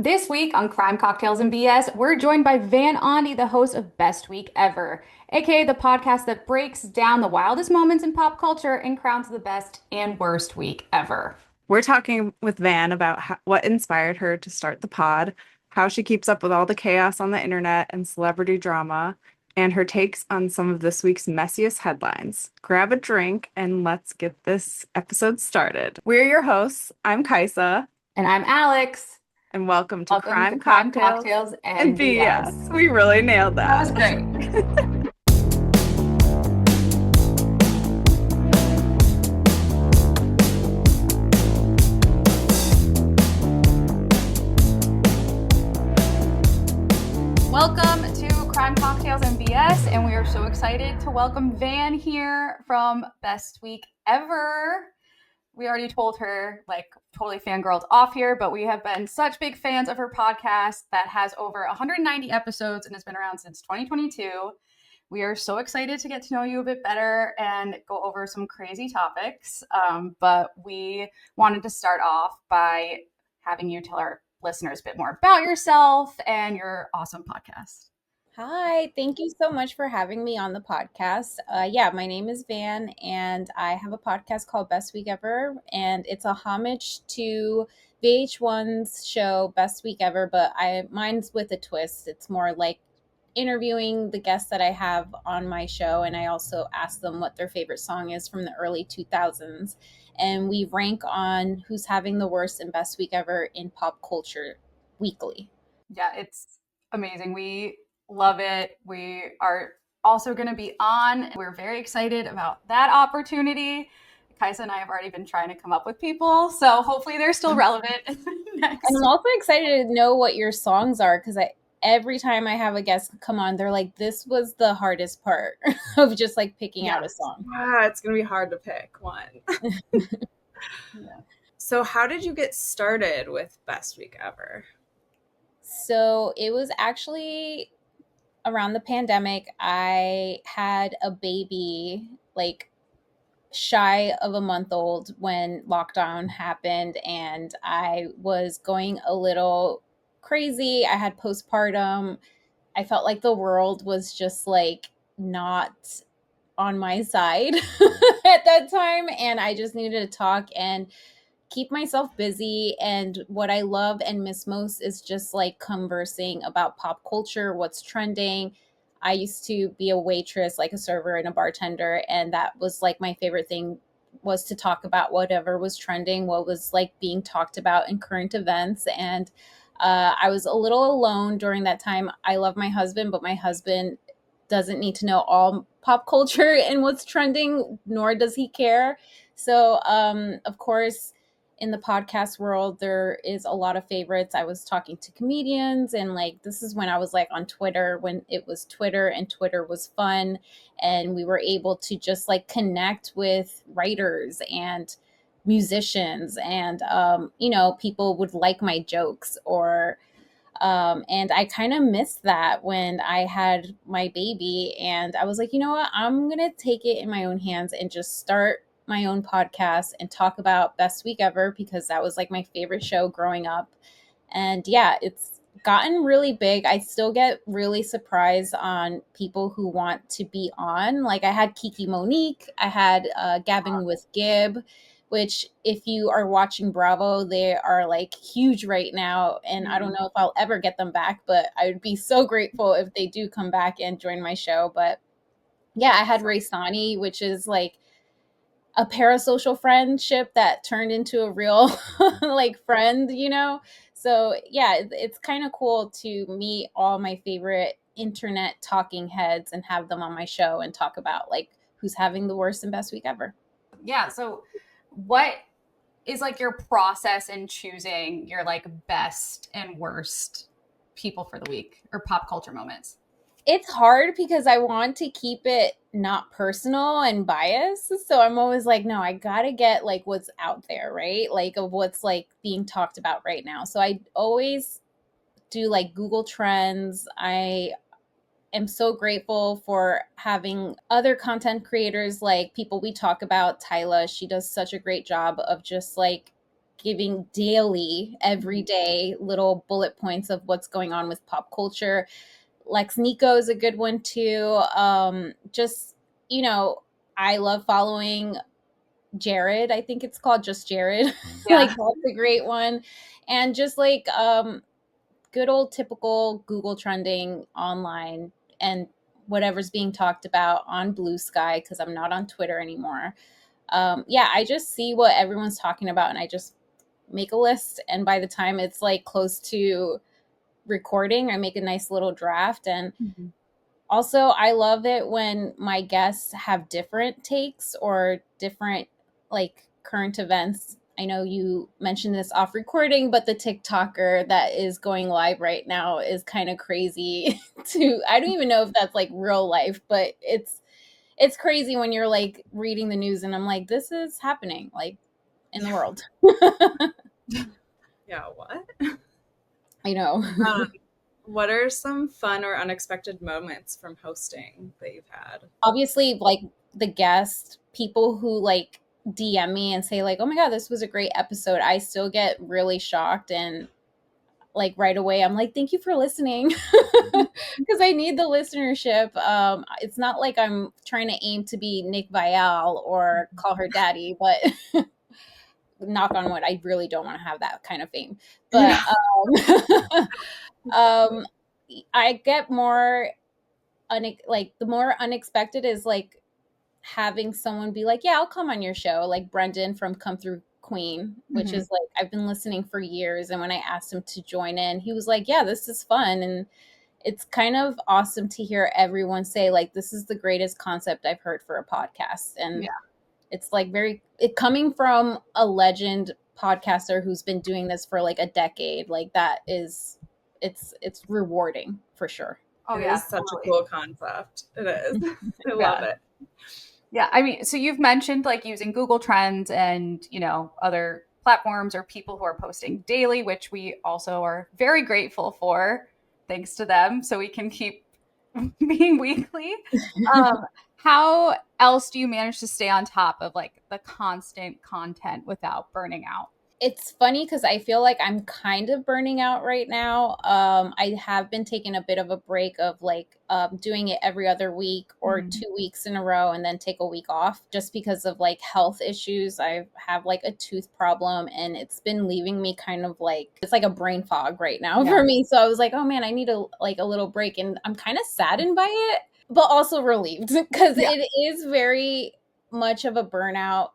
This week on Crime Cocktails and BS, we're joined by Van Ondi, the host of Best Week Ever, aka the podcast that breaks down the wildest moments in pop culture and crowns the best and worst week ever. We're talking with Van about what inspired her to start the pod, how she keeps up with all the chaos on the internet and celebrity drama, and her takes on some of this week's messiest headlines. Grab a drink and let's get this episode started. We're your hosts. I'm Kaisa, And I'm Alex. and welcome to Welcome to Crime Crime Cocktails Cocktails and and BS. BS. We really nailed That was that. great. Welcome to Crime Cocktails and BS, and we are so excited to welcome Van here from Best Week Ever. We already told her, totally fangirled off here, but we have been such big fans of her podcast that has over 190 episodes and has been around since 2022. We are so excited to get to know you a bit better and go over some crazy topics. But we wanted to start off by having you tell our listeners a bit more about yourself and your awesome podcast. Hi, thank you so much for having me on the podcast. My name is Van, and I have a podcast called Best Week Ever, and it's a homage to VH1's show Best Week Ever, but mine's with a twist. It's more like interviewing the guests that I have on my show, and I also ask them what their favorite song is from the early 2000s, and we rank on who's having the worst and best week ever in pop culture weekly. Yeah, it's amazing. We love it. We are also going to be on. We're very excited about that opportunity. Kaisa and I have already been trying to come up with people, so hopefully they're still relevant And I'm next. also excited to know what your songs are because every time I have a guest come on, they're like, "This was the hardest part of just like picking out a Yes. song." Yeah, it's going to be hard to pick one. Yeah. So, how did you get started with Best Week Ever? So it was actually around the pandemic. I had a baby like shy of a month old when lockdown happened, and I was going a little crazy. I had postpartum. I felt like the world was just like not on my side at that time, and I just needed to talk and keep myself busy. And what I love and miss most is just like conversing about pop culture, what's trending. I used to be a waitress, like a server and a bartender, and that was like my favorite thing, was to talk about whatever was trending, what was like being talked about in current events. And I was a little alone during that time. I love my husband, but my husband doesn't need to know all pop culture and what's trending, nor does he care. So, of course, in the podcast world, there is a lot of favorites. I was talking to comedians, and like this is when I was like on Twitter, when it was Twitter and Twitter was fun, and we were able to just like connect with writers and musicians, and people would like my jokes, or and I kind of missed that when I had my baby. And I was like, you know what? I'm going to take it in my own hands and just start my own podcast and talk about Best Week Ever, because that was like my favorite show growing up. And yeah, it's gotten really big. I still get really surprised on people who want to be on. Like I had Kiki Monique, I had Gavin with Gibb, which if you are watching Bravo, they are like huge right now. And I don't know if I'll ever get them back, but I would be so grateful if they do come back and join my show. But yeah, I had Ray Sani, which is like a parasocial friendship that turned into a real like friend. So yeah, it's kind of cool to meet all my favorite internet talking heads and have them on my show and talk about like who's having the worst and best week ever. Yeah. So, what is like your process in choosing your like best and worst people for the week or pop culture moments? It's hard because I want to keep it not personal and biased. So I'm always like, no, I gotta get like what's out there, right? Like of what's like being talked about right now. So I always do like Google Trends. I am so grateful for having other content creators like people we talk about. Tyla, she does such a great job of just like giving daily, every day, little bullet points of what's going on with pop culture. Lex Nico is a good one too. Just, you know, I love following Jared. I think it's called just Jared. Like Yeah. that's a great one. And just like good old typical Google trending online and whatever's being talked about on Blue Sky because I'm not on Twitter anymore. Yeah, I just see what everyone's talking about and I just make a list. And by the time it's like close to recording, I make a nice little draft. And Mhm. also, I love it when my guests have different takes or different like current events. I know you mentioned this off recording, but the TikToker that is going live right now is kind of crazy to I don't even know if that's like real life, but it's crazy when you're like reading the news and I'm like this is happening like in the world. Yeah, what? I know. Um, what are some fun or unexpected moments from hosting that you've had? Obviously like the guest people who like DM me and say like oh my god this was a great episode, I still get really shocked and like right away I'm like thank you for listening because I need the listenership. It's not like I'm trying to aim to be Nick Vial or call her daddy, but knock on wood I really don't want to have that kind of fame, but um I get more like the more unexpected is like having someone be like, "Yeah, I'll come on your show," like Brendan from Come Through Queen, which Mhm. is like I've been listening for years. And when I asked him to join in, he was like, "Yeah, this is fun." And it's kind of awesome to hear everyone say, like, this is the greatest concept I've heard for a podcast. And Yeah. it's like it coming from a legend podcaster who's been doing this for like a decade, like that is it's rewarding for sure. Oh It yeah, is such a totally. cool concept. It is. I love Yeah. it. Yeah, I mean, so you've mentioned like using Google Trends and, other platforms or people who are posting daily, which we also are very grateful for, thanks to them, so we can keep being weekly. Um, how else do you manage to stay on top of like the constant content without burning out? It's funny because I feel like I'm kind of burning out right now. I have been taking a bit of a break of like doing it every other week or Mhm. 2 weeks in a row and then take a week off just because of like health issues. I have like a tooth problem and it's been leaving me kind of like it's like a brain fog right now Yeah. for me. So I was like, oh man, I need a like a little break, and I'm kind of saddened by it, but also relieved because Yeah. it is very much of a burnout.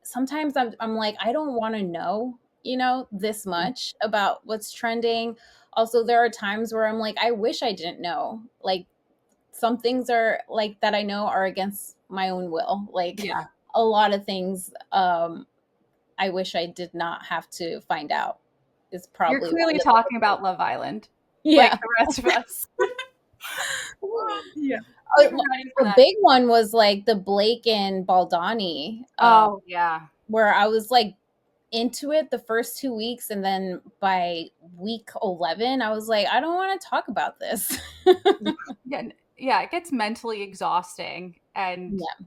Sometimes I'm like I don't want to know, this much about what's trending. Also there are times where I'm like I wish I didn't know. Like some things are like that I know are against my own will. Like Yeah. a lot of things I wish I did not have to find out is You're probably one clearly of the talking biggest about things. Love Island, like Yeah. the rest of us. Yeah. We've been ready for The that. big one was like the Blake and Baldani, Oh, yeah. where I was like into it the first 2 weeks, and then by week 11 I was like I don't want to talk about this. Yeah, yeah, it gets mentally exhausting, and Yeah,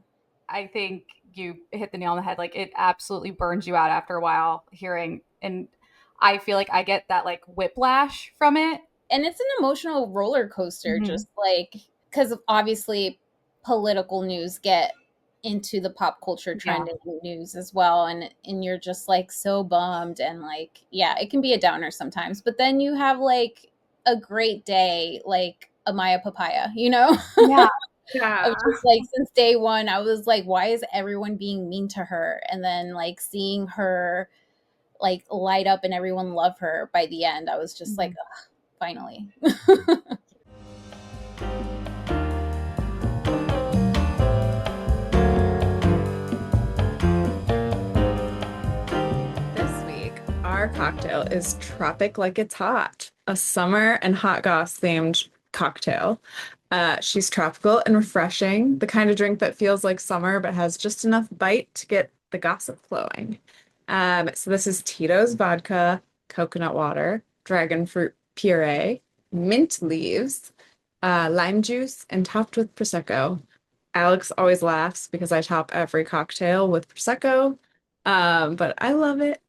I think you hit the nail on the head. Like it absolutely burns you out after a while hearing, and I feel like I get that like whiplash from it. and it's an emotional roller coaster, Mhm. just like because obviously political news get into the pop culture Yeah. trending news as well, and you're just like so bummed, and like yeah it can be a downer sometimes, but then you have like a great day like Amaya Papaya, Yeah. of Yeah. just like since day one I was like why is everyone being mean to her, and then like seeing her like light up and everyone love her by the end I was just like Mhm. ugh, finally. This week, our cocktail is Tropic Like It's Hot, a summer and hot goss themed cocktail. She's tropical and refreshing, the kind of drink that feels like summer but has just enough bite to get the gossip flowing. So this is Tito's vodka, coconut water, dragon fruit puree, mint leaves, lime juice, and topped with Prosecco. Alex always laughs because I top every cocktail with Prosecco, but I love it.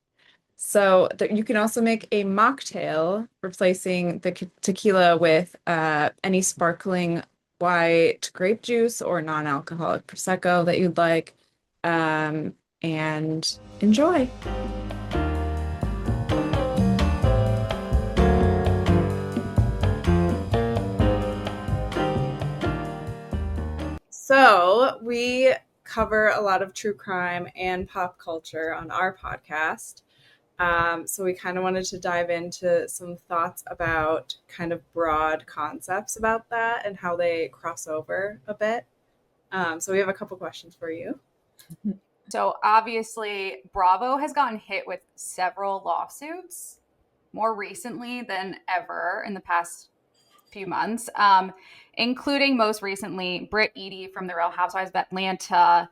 So you can also make a mocktail, replacing the tequila with any sparkling white grape juice or non-alcoholic prosecco that you'd like, and enjoy. So we cover a lot of true crime and pop culture on our podcast. So we kind of wanted to dive into some thoughts about kind of broad concepts about that and how they cross over a bit. So we have a couple questions for you. So obviously, Bravo has gotten hit with several lawsuits more recently than ever in the past few months, including most recently Britt Eady from the Real Housewives of Atlanta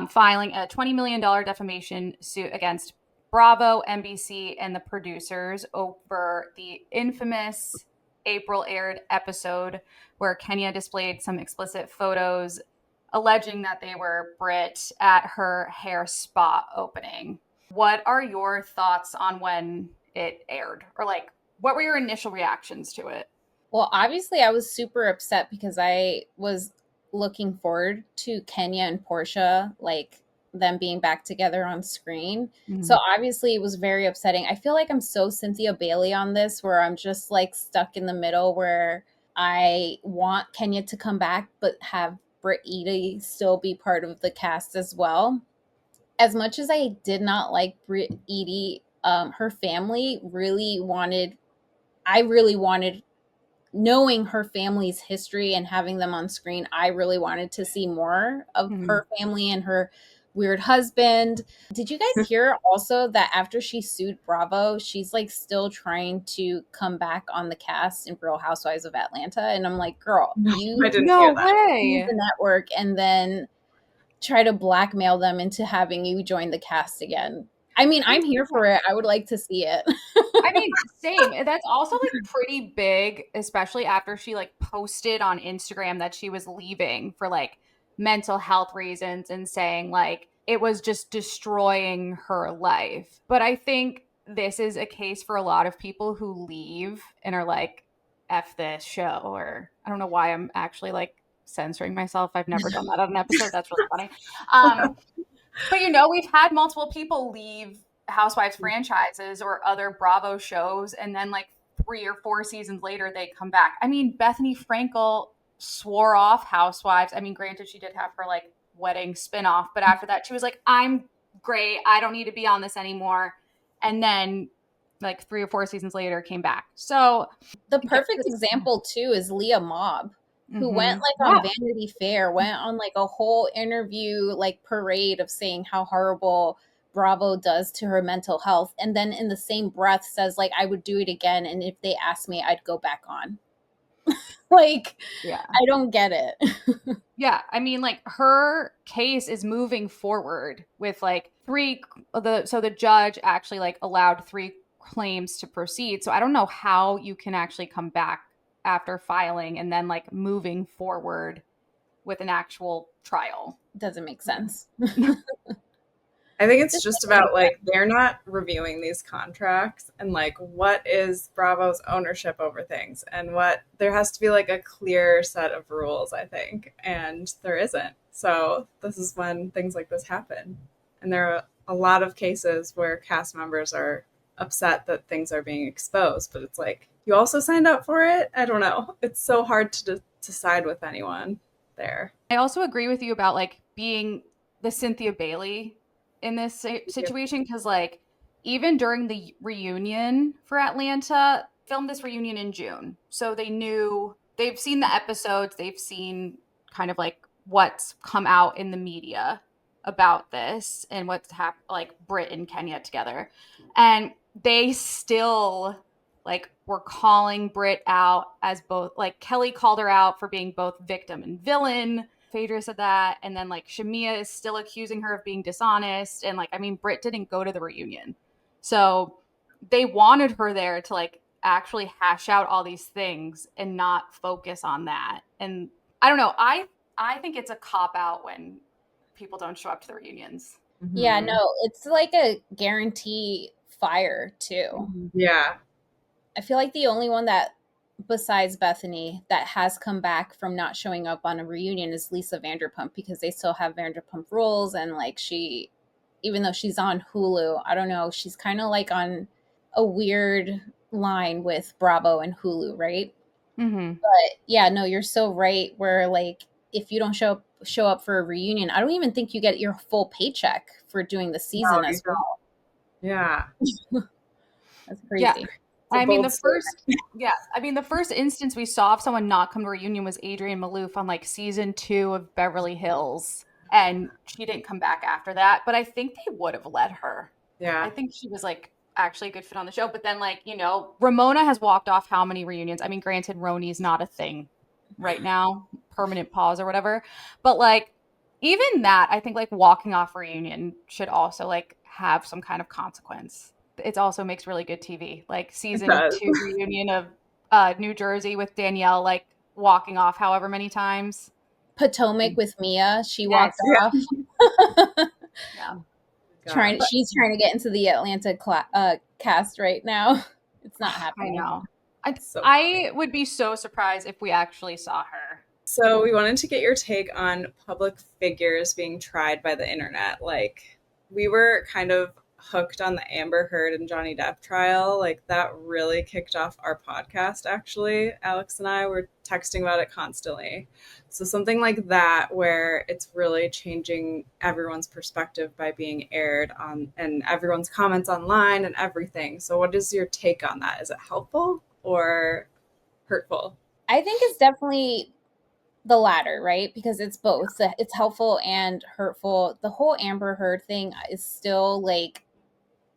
filing a $20 million defamation suit against Bravo, NBC, and the producers over the infamous April aired episode where Kenya displayed some explicit photos alleging that they were Britt at her hair spa opening. What are your thoughts on when it aired? Or like, what were your initial reactions to it? Well, obviously, I was super upset because I was looking forward to Kenya and Portia, like them being back together on screen. So obviously, it was very upsetting. I feel like I'm so Cynthia Bailey on this, where I'm just like stuck in the middle, where I want Kenya to come back, but have Britt Eady still be part of the cast as well. As much as I did not like Britt Eady, her family really wanted. I really wanted, knowing her family's history and having them on screen, I really wanted to see more of her family and her weird husband. Did you guys hear also that after she sued Bravo, she's like still trying to come back on the cast in Real Housewives of Atlanta? And I'm like, girl, No, you I didn't hear No that. leave way. the network and then try to blackmail them into having you join the cast again. I mean, I'm here for it. I would like to see it. I mean, same. That's also like pretty big, especially after she like posted on Instagram that she was leaving for like mental health reasons and saying like it was just destroying her life. But I think this is a case for a lot of people who leave and are like, F this show, or I don't know why I'm actually like censoring myself. I've never done that on an episode. That's really funny. But we've had multiple people leave Housewives franchises or other Bravo shows, and then like 3 or 4 seasons later, they come back. I mean, Bethany Frankel swore off Housewives. I mean, granted, she did have her like wedding spinoff, but after that, she was like, I'm great. I don't need to be on this anymore. And then like 3 or 4 seasons later came back. So The perfect example too is Leah Mobb, who went like on yeah. Vanity Fair, went on like a whole interview like parade of saying how horrible Bravo does to her mental health, and then in the same breath says like I would do it again, and if they asked me, I'd go back on. Like, Yeah. I don't get it. Yeah, I mean, like her case is moving forward with like the judge actually like allowed 3 claims to proceed. So I don't know how you can actually come back after filing and then like moving forward with an actual trial. Doesn't make sense. I think it's just about like they're not reviewing these contracts and like what is Bravo's ownership over things, and what there has to be like a clear set of rules, I think, and there isn't. So this is when things like this happen. And there are a lot of cases where cast members are upset that things are being exposed, but it's like you also signed up for it. I don't know. It's so hard to side with anyone there. I also agree with you about like being the Cynthia Bailey in this situation because like even during the reunion for Atlanta, filmed this reunion in June. So they've seen the episodes, they've seen kind of like what's come out in the media about this and what's happened, like Britt and Kenya together. And they still like were calling Britt out as both, like Kelly called her out for being both victim and villain. Phaedra said that, and then like Shamia is still accusing her of being dishonest, and like I mean Britt didn't go to the reunion, so they wanted her there to like actually hash out all these things and not focus on that. And I don't know, I think it's a cop out when people don't show up to the reunions. Yeah, no, it's like a guarantee fire too. Yeah. I feel like the only one that besides Bethany that has come back from not showing up on a reunion is Lisa Vanderpump, because they still have Vanderpump Rules, and like she, even though she's on Hulu, I don't know, she's kind of like on a weird line with Bravo and Hulu, right? Mm-hmm. But yeah, no, you're so right. Where like if you don't show up for a reunion, I don't even think you get your full paycheck for doing the season No, you as well. Yeah. That's Yeah. crazy. It's a I mean, bold statement. the first instance we saw of someone not come to a reunion was Adrienne Maloof on like season 2 of Beverly Hills. And she didn't come back after that. But I think they would have let her. I Yeah. think she was like actually a good fit on the show. But then, like, Ramona has walked off how many reunions? I mean, granted, Roni's not a thing right now, permanent pause or whatever. But like, even that, I think like walking off a reunion should also like have some kind of consequence. It also makes really good TV. Like It season does. 2 reunion of New Jersey with Danielle, like walking off however many times. Potomac with Mia, she Yes. walked Yeah. off. Yeah. God. She's trying to get into the Atlanta cast right now. It's not I happening. know. I So I would be so surprised if we actually saw her. So we wanted to get your take on public figures being tried by the internet. Like, we were kind of hooked on the Amber Heard and Johnny Depp trial. Like, that really kicked off our podcast, actually. Alex and I were texting about it constantly. So something like that, where it's really changing everyone's perspective by being aired on, and everyone's comments online and everything. So what is your take on that? Is it helpful or hurtful? I think it's definitely the latter, right? Because it's both. It's helpful and hurtful. The whole Amber Heard thing is still like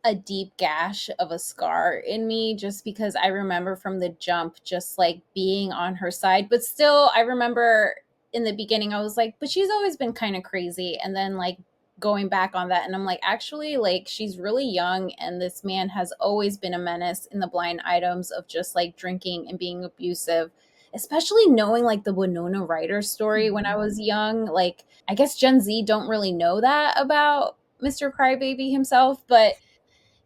a deep gash of a scar in me, just because I remember from the jump just like being on her side. But still, I remember in the beginning I was like, but she's always been kind of crazy, and then like going back on that and I'm like, actually, like, she's really young, and this man has always been a menace in the blind items of just like drinking and being abusive, especially knowing like the Winona Ryder story when I was young. Like, I guess Gen Z don't really know that about Mr. Crybaby himself. But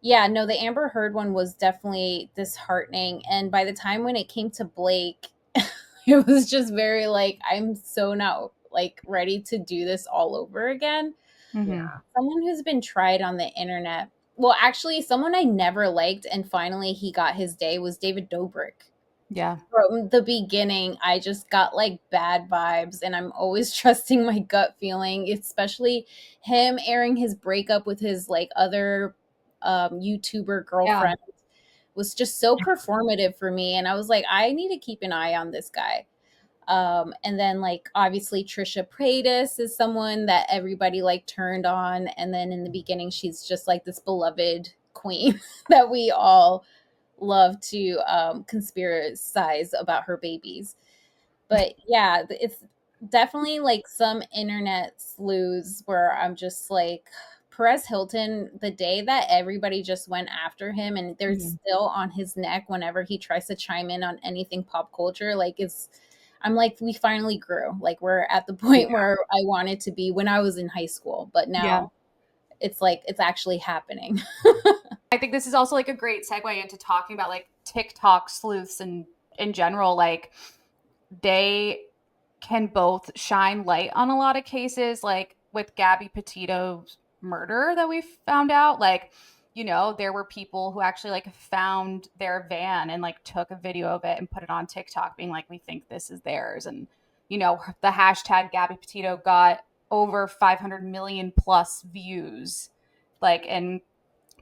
yeah, no, the Amber Heard one was definitely disheartening. And by the time when it came to Blake, it was just very like, I'm so not like ready to do this all over again. Mm-hmm. Yeah. Someone who's been tried on the internet. Well, actually, someone I never liked and finally he got his day was David Dobrik. Yeah. From the beginning, I just got like bad vibes, and I'm always trusting my gut feeling, especially him airing his breakup with his like other YouTuber Yeah. girlfriend was just so performative for me. And I was like, I need to keep an eye on this guy. And then like obviously Trisha Paytas is someone that everybody like turned on. And then in the beginning, she's just like this beloved queen that we all love to conspiracize about her babies. But yeah, it's definitely like some internet sleuths where I'm just like, Perez Hilton, the day that everybody just went after him and they're Mhm. still on his neck whenever he tries to chime in on anything pop culture, like I'm like, we finally grew. Like, we're at the point Yeah. where I wanted to be when I was in high school, but Yeah. now it's like it's actually happening. I think this is also like a great segue into talking about like TikTok sleuths and in general, like they can both shine light on a lot of cases, like with Gabby Petito's murder that we found out. Like, there were people who actually like found their van and like took a video of it and put it on TikTok, being like, we think this is theirs. And, the hashtag Gabby Petito got over 500 million plus views. Like, and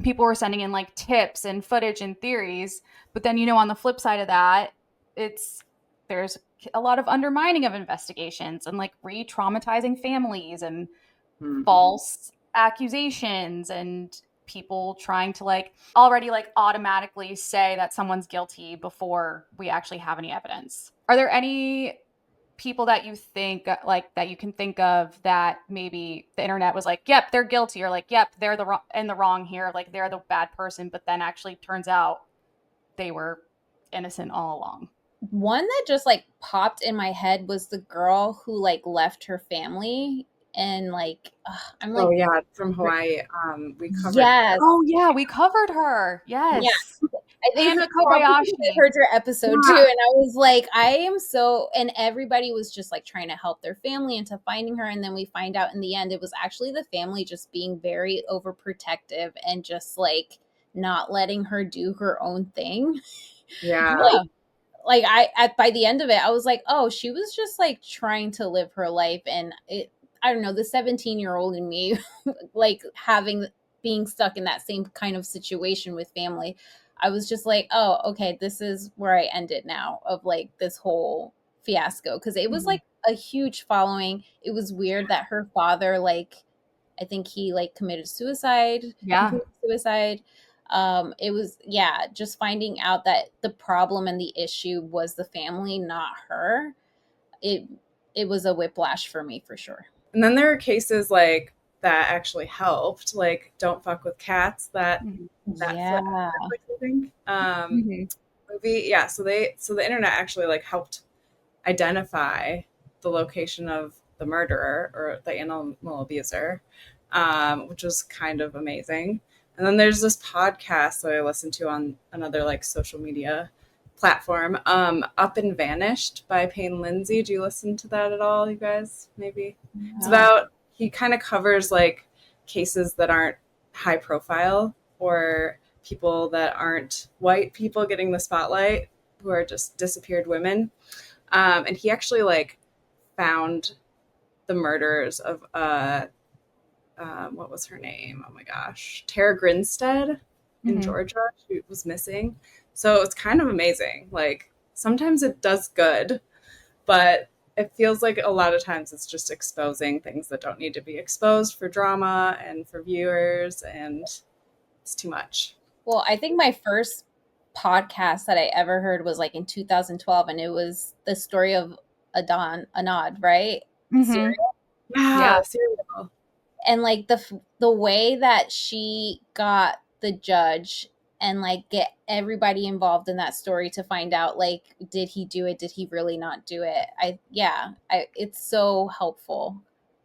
people were sending in like tips and footage and theories. But then, on the flip side of that, there's a lot of undermining of investigations and like re-traumatizing families and Mhm. false accusations and people trying to like already like automatically say that someone's guilty before we actually have any evidence. Are there any people that you think like that you can think of that maybe the internet was like, yep, they're guilty, or like, yep, they're in the wrong here, like they're the bad person, but then actually turns out they were innocent all along? One that just like popped in my head was the girl who like left her family and like I'm Oh like, yeah, from Hawaii. We covered yes, Oh yeah, we covered her. yeah. Yes. I think Anna probably I Kobayashi. heard your episode too, yeah, and I was like, I am so, and everybody was just like trying to help their family into finding her, and then we find out in the end it was actually the family just being very overprotective and just like not letting her do her own thing. yeah, Yeah. Like I at by the end of it, I was like, oh, she was just like trying to live her life, and it, I don't know, the 17-year-old in me, like having being stuck in that same kind of situation with family, I was just like, oh, okay, this is where I ended now of like this whole fiasco, because it was Mhm. like a huge following. It was weird that her father, like, I think he like committed suicide, Yeah. completed suicide. It was, yeah, just finding out that the problem and the issue was the family, not her. It it was a whiplash for me for sure. And then there are cases like that actually helped, like Don't Fuck with Cats, that Mhm. Yeah. Netflix, I think, Mhm. movie. Yeah, so the internet actually like helped identify the location of the murderer or the animal abuser, which was kind of amazing. And then there's this podcast that I listened to on another like social media platform, Up and Vanished by Payne Lindsay. Do you listen to that at all, you guys? Maybe it's No. about, he kind of covers like cases that aren't high profile, or people that aren't white people getting the spotlight, who are just disappeared women. And he actually like found the murders of what was her name? Oh my gosh, Tara Grinstead in Mhm. Georgia. She was missing. So it's kind of amazing. Like sometimes it does good, but it feels like a lot of times it's just exposing things that don't need to be exposed for drama and for viewers, and it's too much. Well, I think my first podcast that I ever heard was like in 2012, and it was the story of Anad, right? Mhm. Serial. Yeah. Yeah, serial. And like the way that she got the judge and like get everybody involved in that story to find out, like, did he do it, did he really not do it. I it's so helpful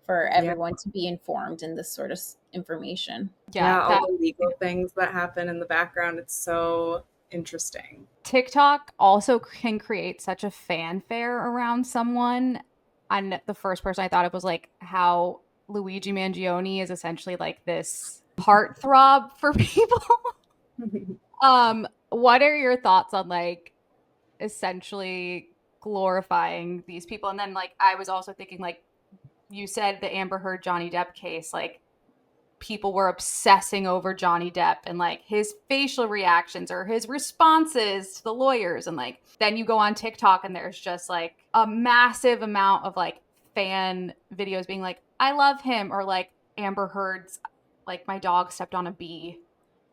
for Yeah. everyone to be informed in this sort of information. Yeah. Yeah, all That the legal things that happen in the background. It's so interesting. TikTok also can create such a fanfare around someone. And the first person I thought of was like how Luigi Mangione is essentially like this heartthrob for people. What are your thoughts on like essentially glorifying these people? And then like I was also thinking like you said the Amber Heard Johnny Depp case, like people were obsessing over Johnny Depp and like his facial reactions or his responses to the lawyers. And like then you go on TikTok and there's just like a massive amount of like fan videos being like, I love him, or like Amber Heard's like my dog stepped on a bee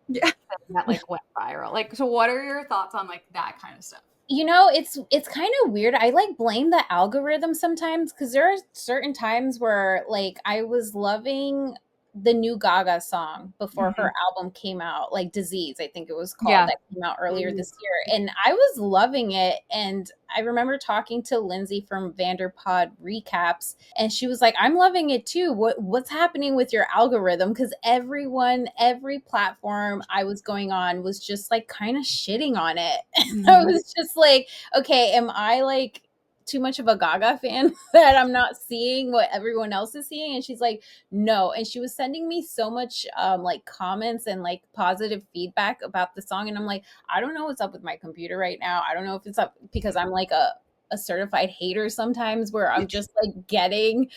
Yeah. that like went viral. Like, so what are your thoughts on like that kind of stuff? You know, it's kind of weird. I like blame the algorithm sometimes, because there are certain times where like I was loving the new Gaga song before her Mhm. album came out, like Disease, I think it was called, Yeah. that came out earlier Mm. this year. And I was loving it. And I remember talking to Lindsay from Vanderpod Recaps, and she was like, I'm loving it too. What's happening with your algorithm? Because everyone, every platform I was going on was just like kind of shitting on it. I Mhm. was just like, okay, am I like too much of a Gaga fan that I'm not seeing what everyone else is seeing? And she's like, no. And she was sending me so much like comments and like positive feedback about the song. And I'm like, I don't know what's up with my computer right now. I don't know if it's up because I'm like a certified hater sometimes, where I'm just like getting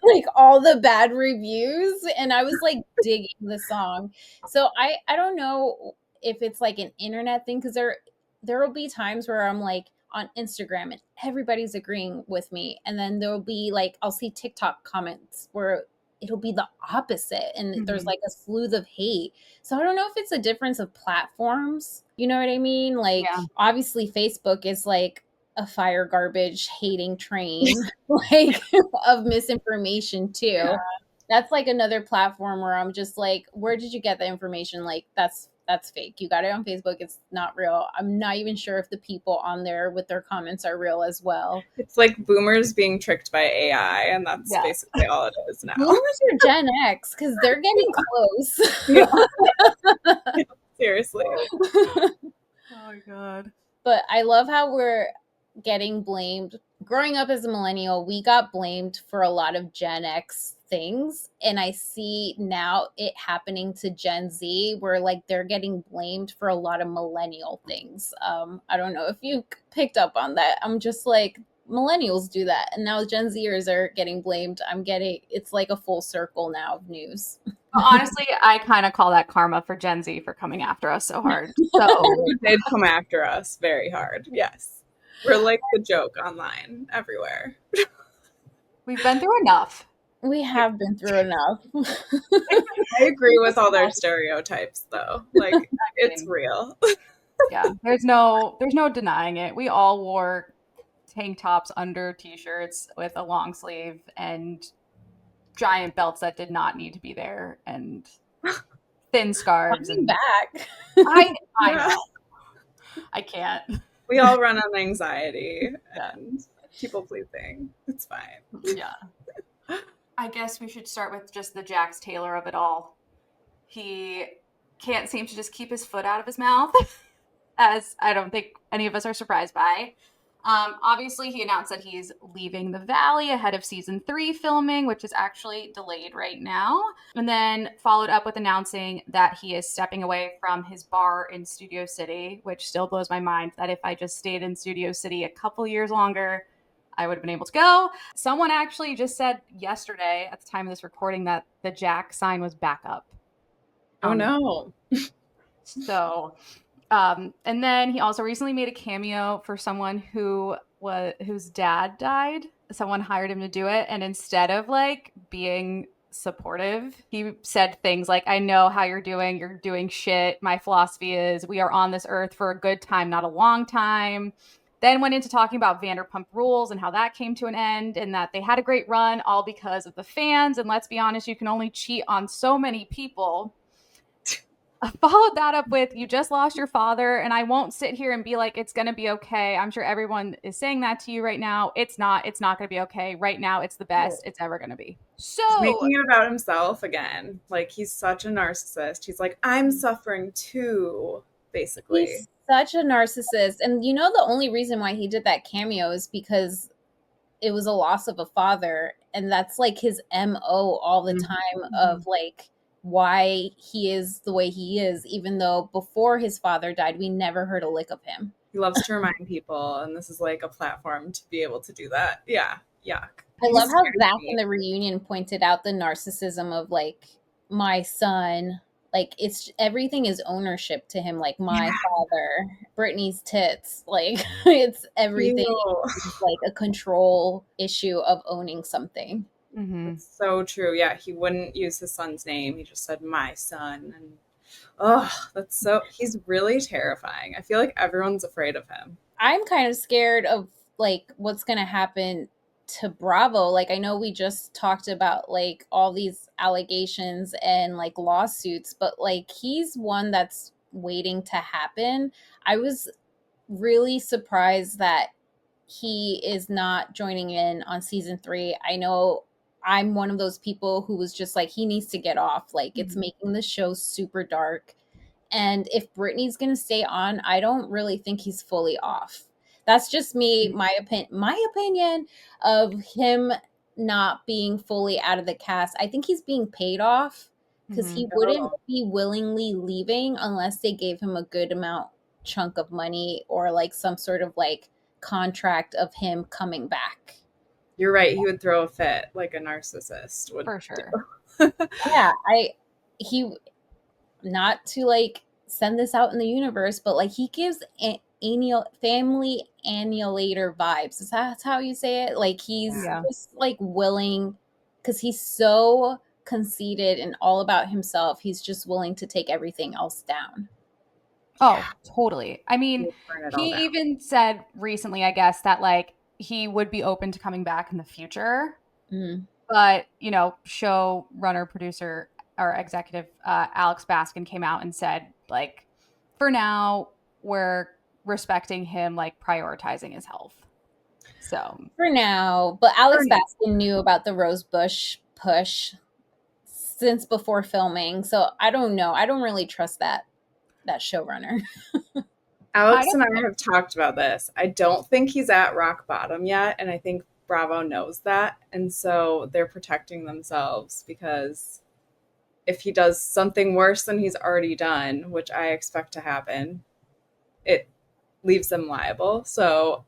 like all the bad reviews, and I was like digging the song. So I don't know if it's like an internet thing, because there will be times where I'm like on Instagram and everybody's agreeing with me, and then there'll be like I'll see TikTok comments where it'll be the opposite, and there's Mhm. like a slew of hate. So I don't know if it's a difference of platforms. You know what I mean? Like Yeah. obviously Facebook is like a fire garbage hating train like of misinformation too. Yeah. That's like another platform where I'm just like, where did you get the information? Like that's that's fake. You got it on Facebook. It's not real. I'm not even sure if the people on there with their comments are real as well. It's like boomers being tricked by AI, and that's basically all it is now. Boomers are Gen X because they're getting close. Yeah. Seriously. Oh my God. But I love how we're getting blamed. Growing up as a millennial, we got blamed for a lot of Gen X things. And I see now it happening to Gen Z where like they're getting blamed for a lot of millennial things. I don't know if you picked up on that. I'm just like, millennials do that. And now Gen Zers are getting blamed. It's like a full circle now of news. Honestly, I kind of call that karma for Gen Z for coming after us so hard. So they'd come after us very hard. Yes. We're like the joke online everywhere. we've been through enough. We have been through enough. I agree with all their stereotypes though. Like it's real. Yeah. There's no denying it. We all wore tank tops under t-shirts with a long sleeve and giant belts that did not need to be there and thin scarves and back. I know. I can't. We all run on anxiety and people pleasing. It's fine. Yeah. I guess we should start with just the Jax Taylor of it all. He can't seem to just keep his foot out of his mouth, as I don't think any of us are surprised by. Obviously, he announced that he's leaving the Valley ahead of season 3 filming, which is actually delayed right now. And then followed up with announcing that he is stepping away from his bar in Studio City, which still blows my mind that if I just stayed in Studio City a couple years longer, I would have been able to go. Someone actually just said yesterday at the time of this recording that the Jack sign was back up. Oh no. So, and then he also recently made a cameo for someone whose dad died. Someone hired him to do it. And instead of like being supportive, he said things like, I know how you're doing shit. My philosophy is we are on this earth for a good time, not a long time. Then went into talking about Vanderpump Rules and how that came to an end and that they had a great run all because of the fans. And let's be honest, you can only cheat on so many people. I followed that up with, you just lost your father, and I won't sit here and be like, it's going to be okay. I'm sure everyone is saying that to you right now. It's not going to be okay. Right now, it's the best it's ever going to be. So he's making it about himself again. Like, he's such a narcissist. He's like, I'm suffering too, basically. He's such a narcissist. And you know, the only reason why he did that cameo is because it was a loss of a father. And that's like his MO all the time of like, why he is the way he is, even though before his father died, we never heard a lick of him. He loves to remind people, and this is like a platform to be able to do that. Yeah, yuck. I love how Zach in the reunion pointed out the narcissism of like, my son, like everything is ownership to him, like my father, Brittany's tits, like it's everything. It's like a control issue of owning something. Mm-hmm. It's so true. Yeah, he wouldn't use his son's name. He just said my son. And he's really terrifying. I feel like everyone's afraid of him. I'm kind of scared of like what's going to happen to Bravo. Like, I know we just talked about like all these allegations and like lawsuits, but like he's one that's waiting to happen. I was really surprised that he is not joining in on season 3. I know I'm one of those people who was just like, he needs to get off. Like, it's making the show super dark. And if Brittany's going to stay on, I don't really think he's fully off. That's just me, my opinion of him not being fully out of the cast. I think he's being paid off because he wouldn't be willingly leaving unless they gave him a good chunk of money or like some sort of like contract of him coming back. You're right. He would throw a fit like a narcissist would. For sure. Yeah, not to like send this out in the universe, but like he gives family annihilator vibes. Is that how you say it? Like he's just like willing, because he's so conceited and all about himself. He's just willing to take everything else down. Oh, totally. I mean, he even said recently, I guess, that like he would be open to coming back in the future. But, showrunner, producer, or executive Alex Baskin came out and said like for now, we're respecting him, like prioritizing his health. So For now, but Alex for now. Baskin knew about the Rosebush push since before filming, so I don't know. I don't really trust that showrunner. I Alex don't and I have talked about this. I don't think he's at rock bottom yet, and I think Bravo knows that, and so they're protecting themselves because if he does something worse than he's already done, which I expect to happen, it leaves them liable. So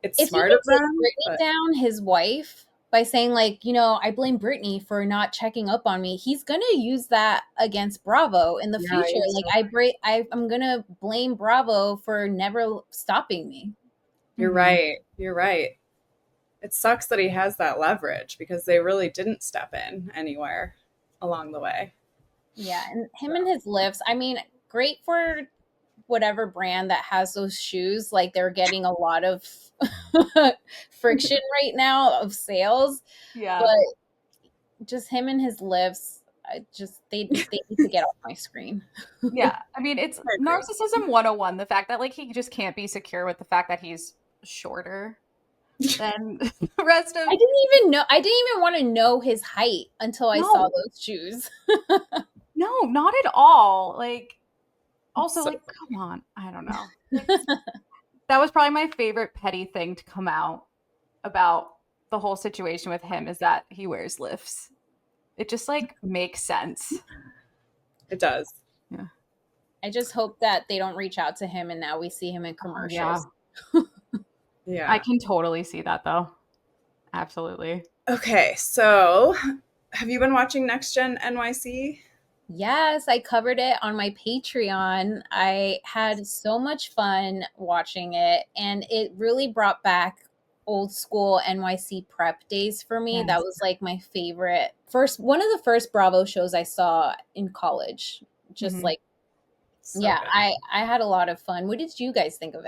it's If he smart can of take them, Brittany but down, his wife, by saying like, I blame Brittany for not checking up on me, he's gonna use that against Bravo in the yeah, future. you're Like so I'm gonna blame Bravo for never stopping me. you're right. You're right. It sucks that he has that leverage because they really didn't step in anywhere along the way. Yeah, and him and So his lifts. I mean, great for whatever brand that has those shoes. Like they're getting a lot of friction right now of sales, but Yeah. just him and his lifts. They need to get off my screen. Yeah. I mean, it's I agree. narcissism 101. The fact that like he just can't be secure with the fact that he's shorter than the rest of. I didn't even want to know his height until I saw No, those shoes. no, not at all. Like, also, So like, come on. I don't know. That was probably my favorite petty thing to come out about the whole situation with him is that he wears lifts. It just like makes sense. it does. Yeah. I just hope that they don't reach out to him and now we see him in Oh, yeah. commercials. I Yeah. can totally see that though. Absolutely. Okay, so have you been watching Next Gen NYC? Yes, I covered it on my Patreon. I had so much fun watching it, and it really brought back old school NYC prep days for me. That Yes. was like my favorite one of the first Bravo shows I saw in college. Just Mhm. like, So yeah, good. I had a lot of fun. What did you guys think of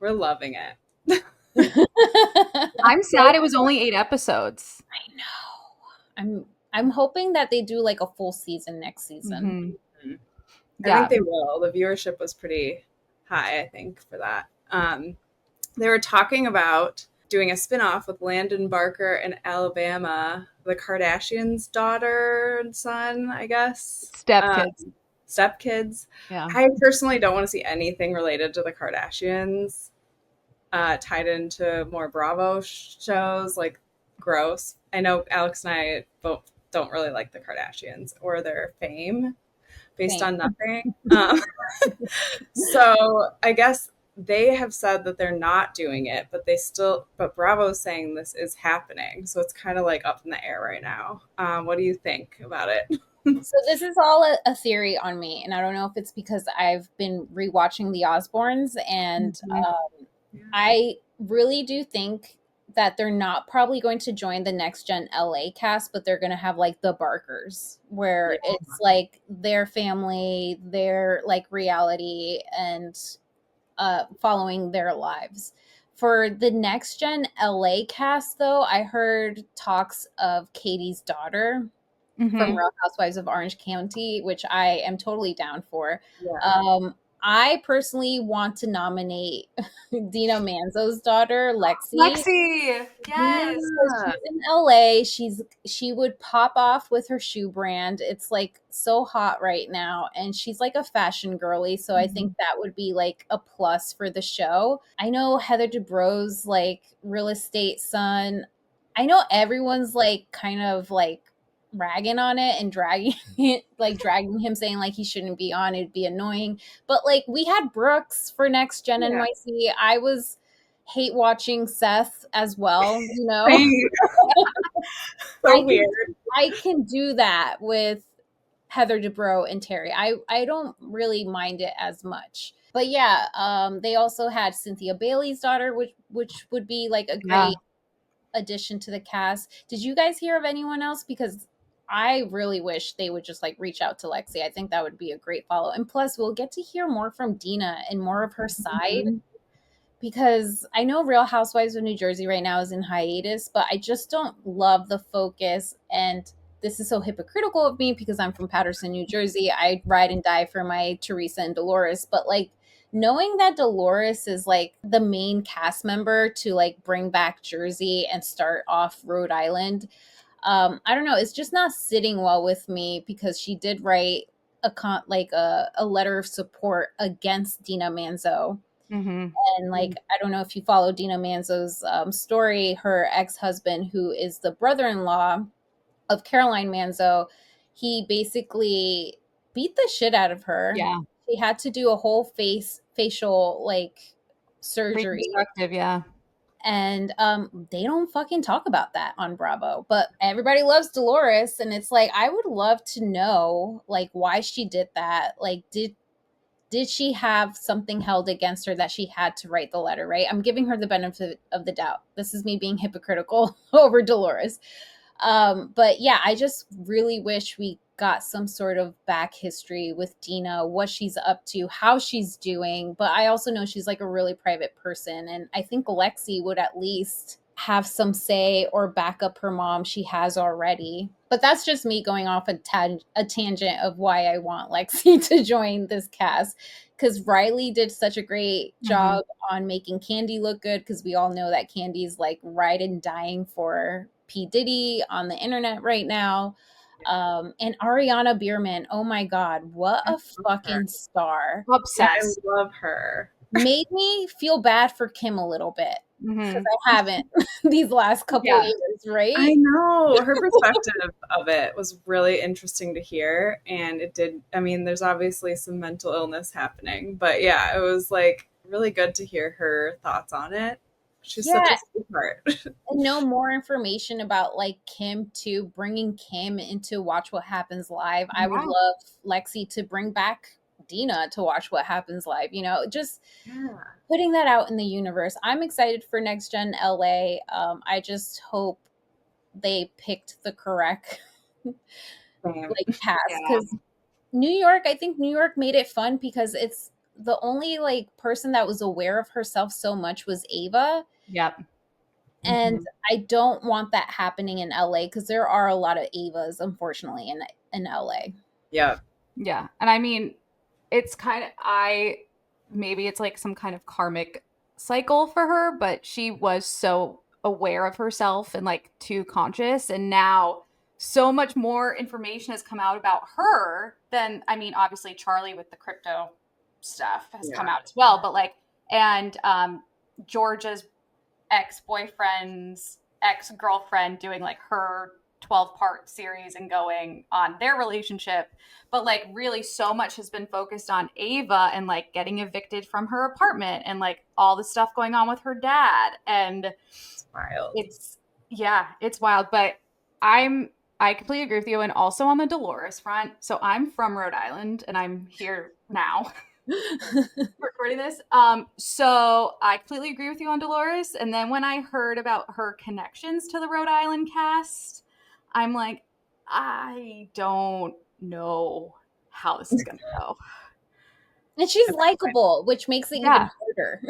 We're loving it. it? I'm sad it was only 8 episodes. I know. I'm hoping that they do like a full season next season. Mhm. I think Yeah. they will. The viewership was pretty high, I think, for that. They were talking about doing a spinoff with Landon Barker in Alabama, the Kardashians' daughter and son, I guess. Stepkids. Stepkids. Yeah. I personally don't want to see anything related to the Kardashians tied into more Bravo shows. Like, gross. I know Alex and I both don't really like the Kardashians or their fame based Same. on nothing. So I guess they have said that they're not doing it, but Bravo's saying this is happening. So it's kind of like up in the air right now. What do you think about it? So this is all a theory on me, and I don't know if it's because I've been rewatching The Osbournes, and Mhm. I really do think that they're not probably going to join the Next Gen LA cast, but they're going to have like the Barkers, where Yeah. it's like their family, their like reality, and following their lives. For the Next Gen LA cast, though, I heard talks of Katie's daughter from Mhm. Real Housewives of Orange County, which I am totally down for. Yeah. I personally want to nominate Dina Manzo's daughter, Lexi. Lexi. Yes. So she's in LA. She would pop off with her shoe brand. It's like so hot right now, and she's like a fashion girly. So I think that would be like a plus for the show. I know Heather Dubrow's like real estate son. I know everyone's like kind of like ragging on it and dragging it, like dragging him, saying like he shouldn't be on. It'd be annoying. But like we had Brooks for Next Gen Yeah. NYC. I was hate watching Seth as well, you know. Same. So weird. I can do that with Heather Dubrow and Terry. I don't really mind it as much. But yeah, they also had Cynthia Bailey's daughter, which would be like a Yeah. great addition to the cast. Did you guys hear of anyone else? Because I really wish they would just like reach out to Lexi. I think that would be a great follow. And plus, we'll get to hear more from Dina and more of her side, Mhm. because I know Real Housewives of New Jersey right now is in hiatus, but I just don't love the focus and this is so hypocritical of me because I'm from Paterson, New Jersey. I ride and die for my Teresa and Dolores, but like knowing that Dolores is like the main cast member to like bring back Jersey and start off Rhode Island, I don't know, it's just not sitting well with me because she did write a letter of support against Dina Manzo. Mm-hmm. And like, I don't know if you follow Dina Manzo's story. Her ex-husband, who is the brother-in-law of Caroline Manzo, he basically beat the shit out of her. Yeah. She had to do a whole facial like surgery, Reconstructive, yeah. and they don't fucking talk about that on Bravo. But everybody loves Dolores, and it's like I would love to know like why she did that. Like, did she have something held against her that she had to write the letter, right? I'm giving her the benefit of the doubt. This is me being hypocritical over Dolores. But yeah, I just really wish we got some sort of back history with Dina, what she's up to, how she's doing. But I also know she's like a really private person. And I think Lexi would at least have some say or back up her mom. She has already. But that's just me going off a tangent of why I want Lexi to join this cast. Because Riley did such a great job on making Candy look good. Because we all know that Candy's like right and dying for P. Diddy on the internet right now. And Ariana Bierman, oh my God, what a fucking star. Obsessed. I love her. Made me feel bad for Kim a little bit because Mm-hmm. I haven't these last couple Yeah. years, right? I know her perspective of it was really interesting to hear. And it did, I mean, there's obviously some mental illness happening, but yeah, it was like really good to hear her thoughts on it. She's such Yeah, a sweetheart. and know more information about like Kim too, bringing Kim into Watch What Happens Live. I would Yeah. love Lexi to bring back Dina to Watch What Happens Live, you know, just Yeah. putting that out in the universe. I'm excited for Next Gen LA. I just hope they picked the correct Same. like cast, Yeah. because New York, I think New York made it fun because it's the only like person that was aware of herself so much was Ava. Yep. And Mhm. I don't want that happening in LA because there are a lot of Avas, unfortunately, in LA. Yeah. Yeah. And I mean, it's kind of, maybe it's like some kind of karmic cycle for her, but she was so aware of herself and like too conscious. And now so much more information has come out about her than, I mean, obviously Charlie with the crypto stuff has come Yeah. out as well, but like, and Georgia's ex-boyfriend's ex-girlfriend doing like her 12-part series and going on their relationship, but like really so much has been focused on Ava and like getting evicted from her apartment and like all the stuff going on with her dad. And It's wild. it's, yeah, it's wild. But I completely agree with you. And also on the Dolores front, so I'm from Rhode Island and I'm here now recording this. So I completely agree with you on Dolores. And then when I heard about her connections to the Rhode Island cast, I'm like, I don't know how this is gonna go. And she's likable, which makes it even Yeah. harder.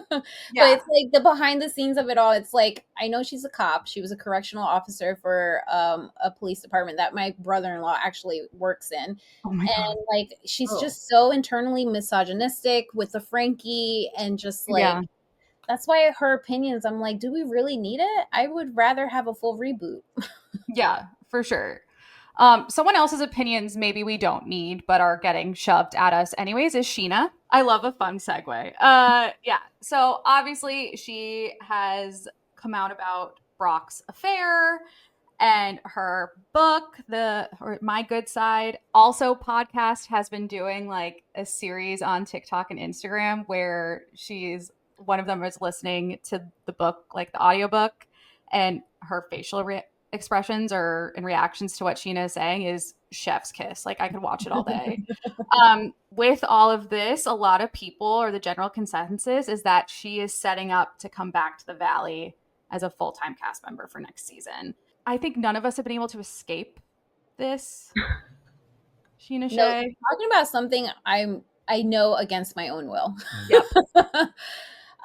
But Yeah. it's like the behind the scenes of it all. It's like, I know she's a cop. She was a correctional officer for a police department that my brother-in-law actually works in. Oh my God. And like, she's Oh. just so internally misogynistic with the Frankie, and just like, Yeah. that's why her opinions, I'm like, do we really need it? I would rather have a full reboot. Yeah, for sure. Someone else's opinions maybe we don't need, but are getting shoved at us anyways, is Scheana. I love a fun segue. Yeah. So obviously she has come out about Brock's affair and her book, My Good Side. Also, podcast has been doing like a series on TikTok and Instagram where one of them is listening to the book, like the audiobook, and her facial expressions or in reactions to what Scheana is saying is chef's kiss. Like I could watch it all day. With all of this, a lot of people, or the general consensus, is that she is setting up to come back to the Valley as a full-time cast member for next season. I think none of us have been able to escape this. Scheana No, Shay. talking about something I know against my own will. Yep.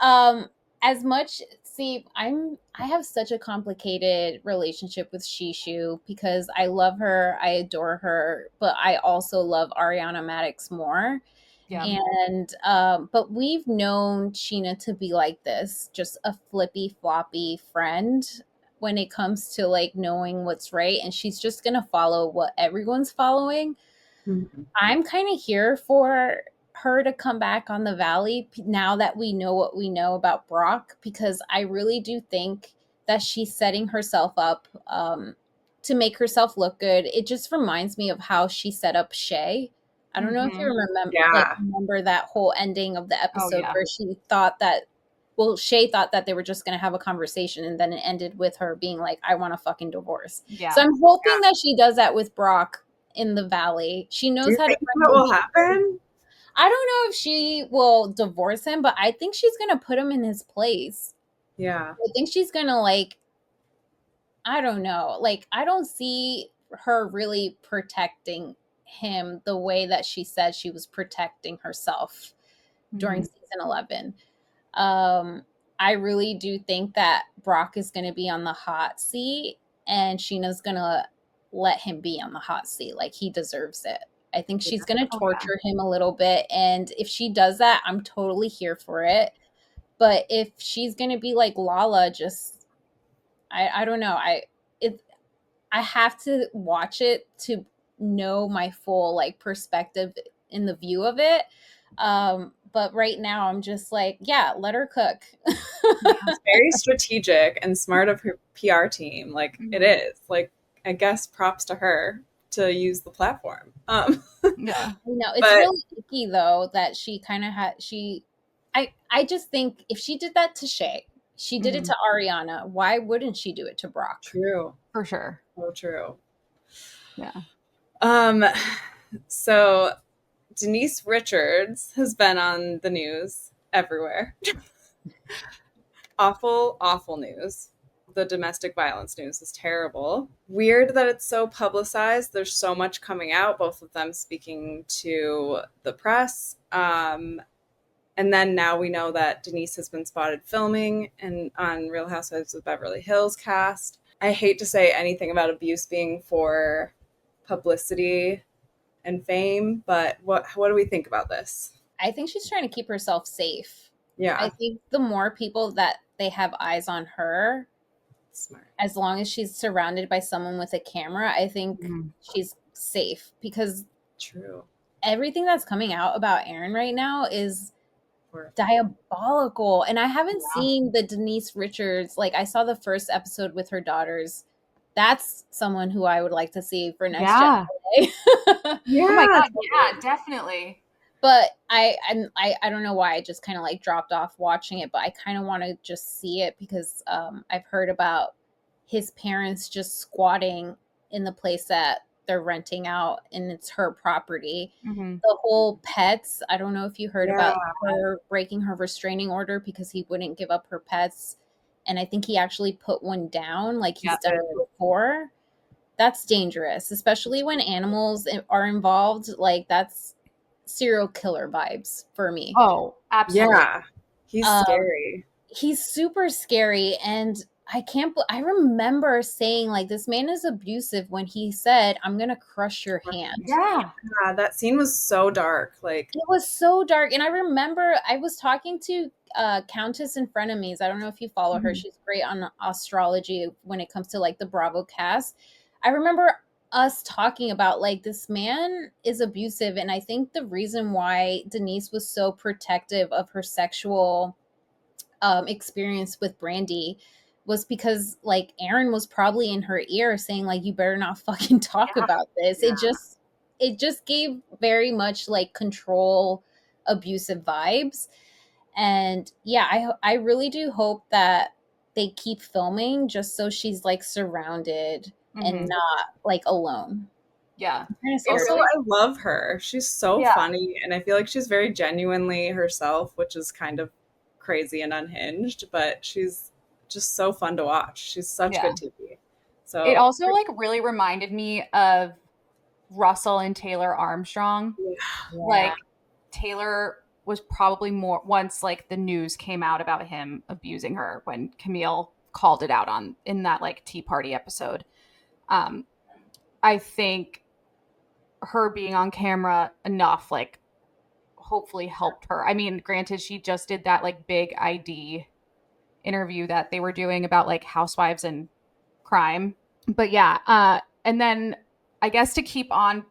um as much see, I have such a complicated relationship with Shishu because I love her, I adore her, but I also love Ariana Madix more. Yeah. And but we've known Scheana to be like this, just a flippy floppy friend when it comes to like knowing what's right, and she's just gonna follow what everyone's following. Mhm. I'm kind of here for her to come back on the Valley now that we know what we know about Brock, because I really do think that she's setting herself up to make herself look good. It just reminds me of how she set up Shay. I don't know if you Mm-hmm. Yeah. remember that whole ending of the Oh episode yeah. where she thought that, well, Shay thought that they were just going to have a conversation, and then it ended with her being like, I want a fucking divorce. So Yeah. I'm hoping that she does that with Brock in the Valley. She Do knows you how to think bring that him will together. happen? I don't know if she will divorce him, but I think she's going to put him in his place. Yeah. I think she's going to, like, I don't know. Like, I don't see her really protecting him the way that she said she was protecting herself during Mm-hmm. season 11. Um, I really do think that Brock is going to be on the hot seat, and Sheena's going to let him be on the hot seat. Like, he deserves it. I think she's going to Oh yeah. torture him a little bit. And if she does that, I'm totally here for it. But if she's going to be like Lala, just, I don't know. It, I have to watch it to know my full like perspective in the view of it. But right now I'm just like, yeah, let her cook. It's very strategic and smart of her PR team. Like it Mm-hmm. is. Like I guess props to her to use the platform. Yeah. You know, it's But really icky though that she kind of had she I just think if she did that to Shay, she did it Mm-hmm. to Ariana, why wouldn't she do it to Brock? true. For sure. So true. Yeah. Um so Denise Richards has been on the news everywhere. Awful, awful news. The domestic violence news is terrible. Weird that it's so publicized. There's so much coming out, both of them speaking to the press. And then now we know that Denise has been spotted filming and on Real Housewives of Beverly Hills cast. I hate to say anything about abuse being for publicity and fame, but what do we think about this? I think she's trying to keep herself safe. I Yeah, think the more people that they have eyes on her, smart. as long as she's surrounded by someone with a camera, I think Mm-hmm. she's safe, because True. everything that's coming out about Aaron right now is Horrifying. diabolical. And I haven't Yeah. seen the Denise Richards, like I saw the first episode with her daughters. That's someone who I would like to see for next Gen. Yeah. Oh my Yeah, God. Yeah, totally. definitely. But I don't know why I just kind of like dropped off watching it, but I kind of want to just see it because I've heard about his parents just squatting in the place that they're renting out, and it's her property. Mm-hmm. The whole pets, I don't know if you heard Yeah. about her breaking her restraining order because he wouldn't give up her pets, and I think he actually put one down like Yeah. he's done before. That's dangerous, especially when animals are involved. Like, that's serial killer vibes for me. Oh, absolutely. Yeah. He's Um, scary. he's super scary, and I can't. I remember saying like, this man is abusive when he said, "I'm gonna crush your hand." Yeah. Yeah, that scene was so dark. Like, It was so dark, and I remember I was talking to Countess in Frenemies. I don't know if you follow her. Mhm. She's great on astrology when it comes to like the Bravo cast. I remember us talking about like, this man is abusive, and I think the reason why Denise was so protective of her sexual experience with Brandy was because like Aaron was probably in her ear saying like, you better not fucking talk Yeah. about this. yeah. It just gave very much like control abusive vibes. And yeah, I really do hope that they keep filming just so she's like surrounded and Mm-hmm. not like alone. Yeah. I'm kind of scared Also, of Also, it. I love her. She's so yeah. funny, and I feel like she's very genuinely herself, which is kind of crazy and unhinged, but she's just so fun to watch. She's such Yeah. good TV. It So, also like really reminded me of Russell and Taylor Armstrong. yeah, Yeah. Like Taylor was probably more once like the news came out about him abusing her when Camille called it out on in that like Tea Party episode. I think her being on camera enough like hopefully helped her. I mean, granted, she just did that like big ID interview that they were doing about like housewives and crime. But yeah, and then I guess to keep on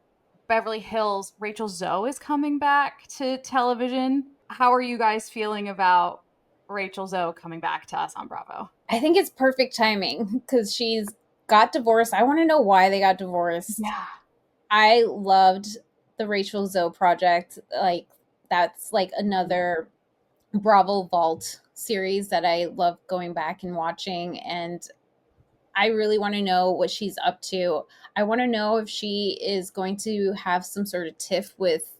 Beverly Hills, Rachel Zoe is coming back to television. How are you guys feeling about Rachel Zoe coming back to us on Bravo? I think it's perfect timing because she's got divorced. I want to know why they got divorced. Yeah. I loved the Rachel Zoe project. Like, that's like another Bravo Vault series that I love going back and watching. And I really want to know what she's up to. I want to know if she is going to have some sort of tiff with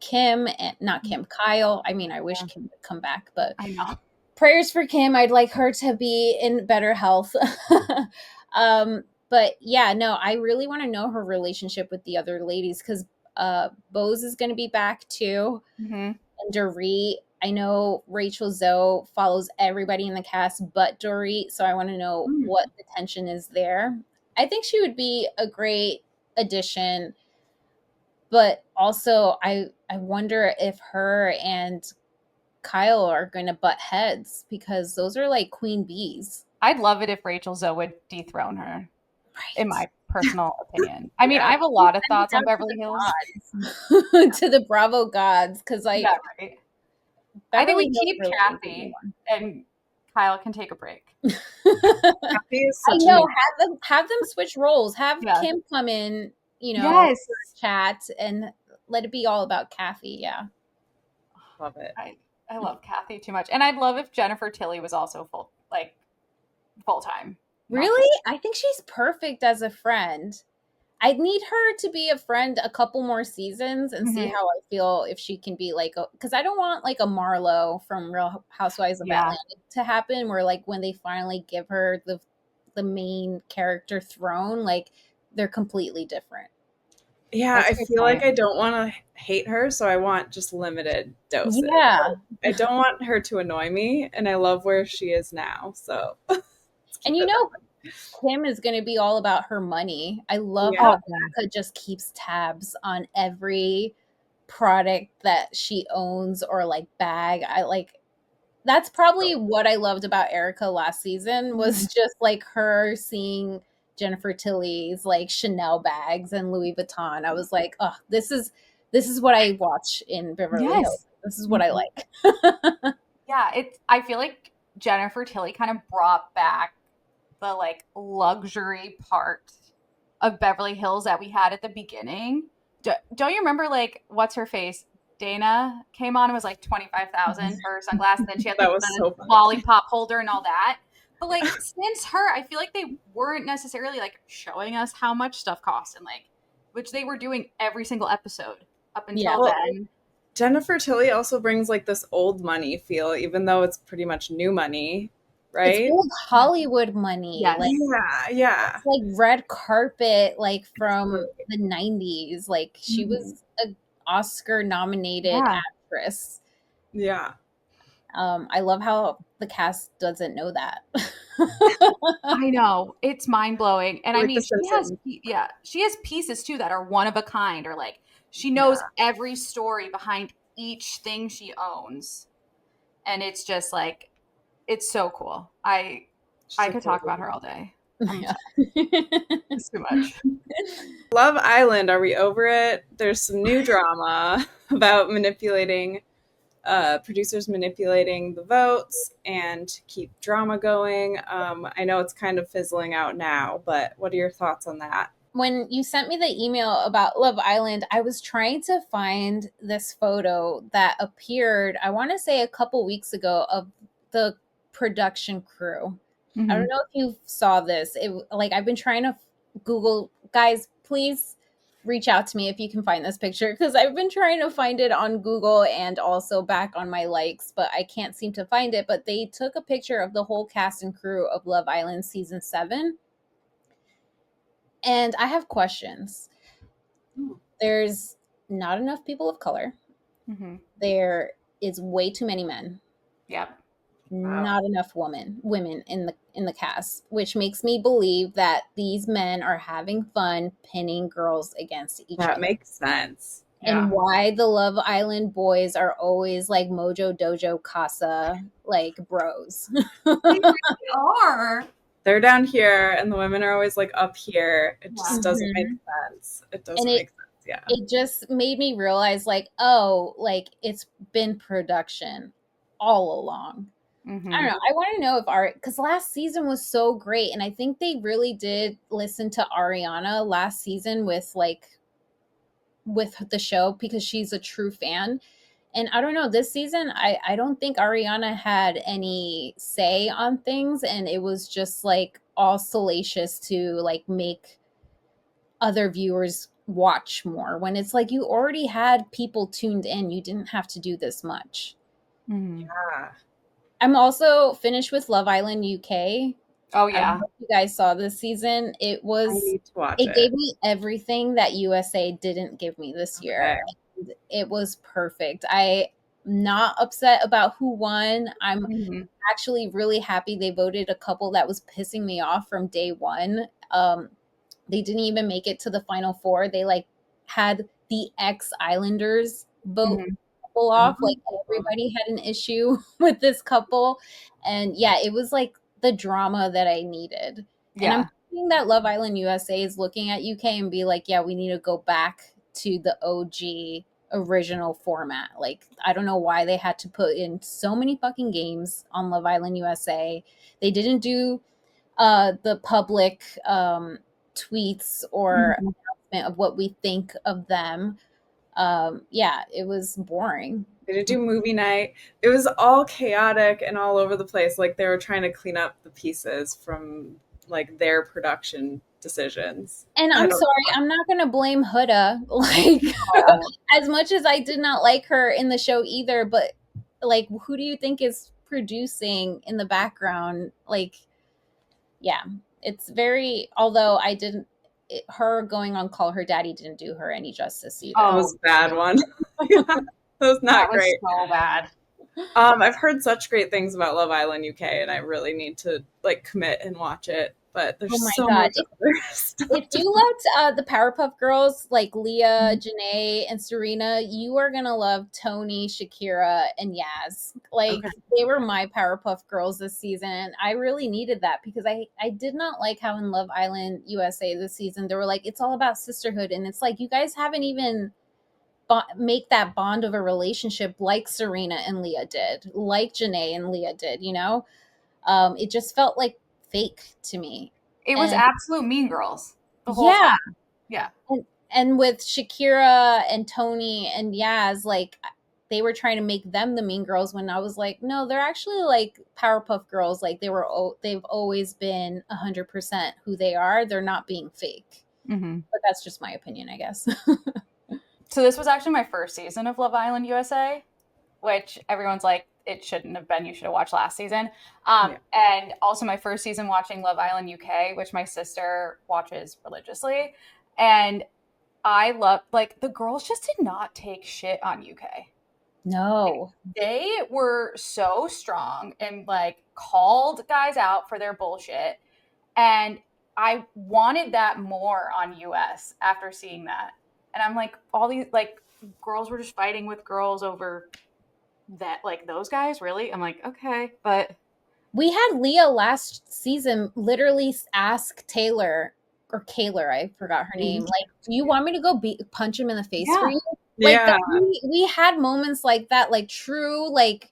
Kim, and not Kim, Kyle. I mean, I wish Kim would come back, but I know. prayers for Kim. I'd like her to be in better health. But yeah, no, I really want to know her relationship with the other ladies because Bose is going to be back too. Mm-hmm. And Dorit, I know Rachel Zoe follows everybody in the cast but Dorit, so I want to know what the tension is there. I think she would be a great addition, but also I wonder if her and Kyle are going to butt heads because those are like queen bees. I'd love it if Rachel Zoe would dethrone her, Right. in my personal opinion. I mean, I have a lot of thoughts on Beverly Hills. To the Bravo gods, because like, yeah, right. I think we keep really Kathy and Kyle can take a break. Kathy is I such know, have them switch roles. Have Yeah. Kim come in, you know, Yes. chat and let it be all about Kathy. Yeah. love it. I love Kathy too much. And I'd love if Jennifer Tilly was also full time. Really? I think she's perfect as a friend. I need her to be a friend a couple more seasons and see how I feel if she can be like, because I don't want like a Marlo from Real Housewives of Atlanta to happen, where like when they finally give her the main character throne, like they're completely different. Yeah, That's I a good feel like point. I don't want to hate her, so I want just limited doses. Yeah. I don't want her to annoy me, and I love where she is now. So, And you know, Kim is going to be all about her money. I love Yeah. how Erica just keeps tabs on every product that she owns or like bag. I like that's probably what I loved about Erica last season was just like her seeing Jennifer Tilly's like Chanel bags and Louis Vuitton. I was like, oh, this is what I watch in Beverly Hills. This is what I like. Yeah, I feel like Jennifer Tilly kind of brought back the like luxury part of Beverly Hills that we had at the beginning. Don't you remember like what's her face? Dana came on and was like 25,000 for her sunglasses. Then she had like That was the so funny. lollipop holder and all that. But like since her, I feel like they weren't necessarily like showing us how much stuff costs and like which they were doing every single episode up until then. Jennifer Tilly also brings like this old money feel, even though it's pretty much new money, right? It's old Hollywood money. Yes. Like, yeah. It's like red carpet, like from the 90s. Like she was an Oscar nominated actress. Yeah. I love how the cast doesn't know that. I know, it's mind blowing, and Like I mean, she has pieces too that are one of a kind, or like she knows every story behind each thing she owns, and it's just like it's so cool. I could talk about her all day. It's too much. Love Island, are we over it? There's some new drama about producers manipulating the votes and keep drama going. I know it's kind of fizzling out now, but what are your thoughts on that? When you sent me the email about Love Island, I was trying to find this photo that appeared, I want to say a couple weeks ago, of the production crew. I don't know if you saw this. I've been trying to Google, guys, please reach out to me if you can find this picture, because I've been trying to find it on Google and also back on my likes, but I can't seem to find it. But they took a picture of the whole cast and crew of Love Island season 7. And I have questions. There's not enough people of color. There is way too many men. Yep. Not enough women in the cast, which makes me believe that these men are having fun pinning girls against each That other. makes sense. Yeah. And why the Love Island boys are always like Mojo Dojo Casa like bros. They really are. They're down here and the women are always like up here. It just doesn't make Mhm. sense. It And doesn't make sense. Yeah. it just made me realize like, oh, like it's been production all along. I don't know. I want to know if because last season was so great, and I think they really did listen to Ariana last season with the show because she's a true fan. And I don't know, this season I don't think Ariana had any say on things, and it was just like all salacious to like make other viewers watch more when it's like you already had people tuned in. You didn't have to do this much. Yeah. I'm also finished with Love Island UK. Oh I don't yeah. know if you guys saw this season. I need to watch It it. gave me everything that USA didn't give me this year. Okay. It was perfect. I'm not upset about who won. I'm actually really happy they voted a couple that was pissing me off from day one. They didn't even make it to the final four. They like had the ex Islanders vote couple off. Like everybody had an issue with this couple. And yeah, it was like the drama that I needed. And I'm Yeah. thinking that Love Island USA is looking at UK and be like, yeah, we need to go back to the OG original format. Like, I don't know why they had to put in so many fucking games on Love Island USA. They didn't do the public tweets or announcement of what we think of them. Yeah, it was boring. They did do movie night. It was all chaotic and all over the place. Like they were trying to clean up the pieces from like their production decisions. And I I'm don't sorry, I'm not going to blame Huda. Like, know. as much as I did not like her in the show either, but like, who do you think is producing in the background? Like, yeah, it's very, although I didn't, her going on Call Her Daddy didn't do her any justice either. That was a bad one. Yeah, that was not That was great. so bad. I've heard such great things about Love Island UK, and I really need to like commit and watch it. But there's Oh my so God. much other stuff. If you loved the Powerpuff Girls like Leah, Janae, and Serena, you are gonna love Tony, Shakira, and Yaz. Like they were my Powerpuff Girls this season. I really needed that because I did not like how in Love Island USA this season they were like it's all about sisterhood, and it's like you guys haven't even make that bond of a relationship like Serena and Leah did, like Janae and Leah did. You know, it just felt like fake to me. It was And absolute Mean Girls the whole yeah. time. Yeah. And with Shakira and Tony and Yaz, like they were trying to make them the mean girls when I was like, no, they're actually like Powerpuff Girls. Like they've always been 100% who they are. They're not being fake. But that's just my opinion, I guess. So this was actually my first season of Love Island USA, which everyone's like, it shouldn't have been. You should have watched last season. And also my first season watching Love Island UK, which my sister watches religiously. And I love, like, the girls just did not take shit on UK. No. They were so strong and, like, called guys out for their bullshit. And I wanted that more on US after seeing that. And I'm like, all these, like, girls were just fighting with girls over that, like, those guys, really? I'm like, okay, but we had Leah last season literally ask Taylor or Kaylor, I forgot her name, like, do you want me to go punch him in the face for you? Like we had moments like that, like true like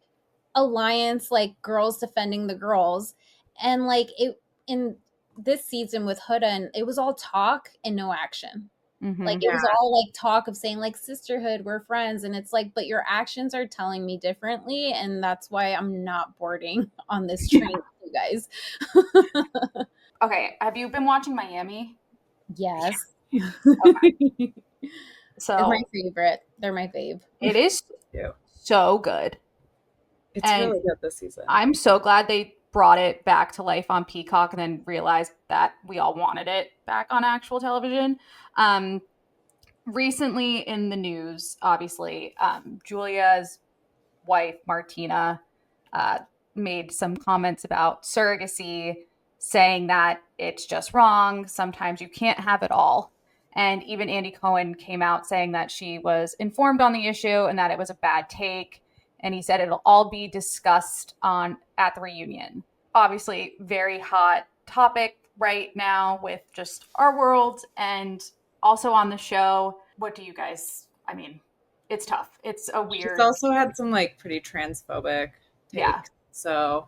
alliance, like girls defending the girls. And like it in this season with Huda, and it was all talk and no action. Like it was all like talk of saying like sisterhood, we're friends, and it's like, but your actions are telling me differently, and that's why I'm not boarding on this train with you guys. Okay, have you been watching Miami? Yes. Okay. So they're my favorite. They're my fave. It is so good. It's really good this season. I'm so glad they brought it back to life on Peacock and then realized that we all wanted it back on actual television. Recently in the news, obviously, Julia's wife, Martina, made some comments about surrogacy, saying that it's just wrong. Sometimes you can't have it all. And even Andy Cohen came out saying that she was informed on the issue and that it was a bad take. And he said it'll all be discussed at the reunion. Obviously, very hot topic right now with just our world and also on the show. What do you guys, I mean, it's tough. It's a She's weird. also had some like pretty transphobic Yeah. takes. So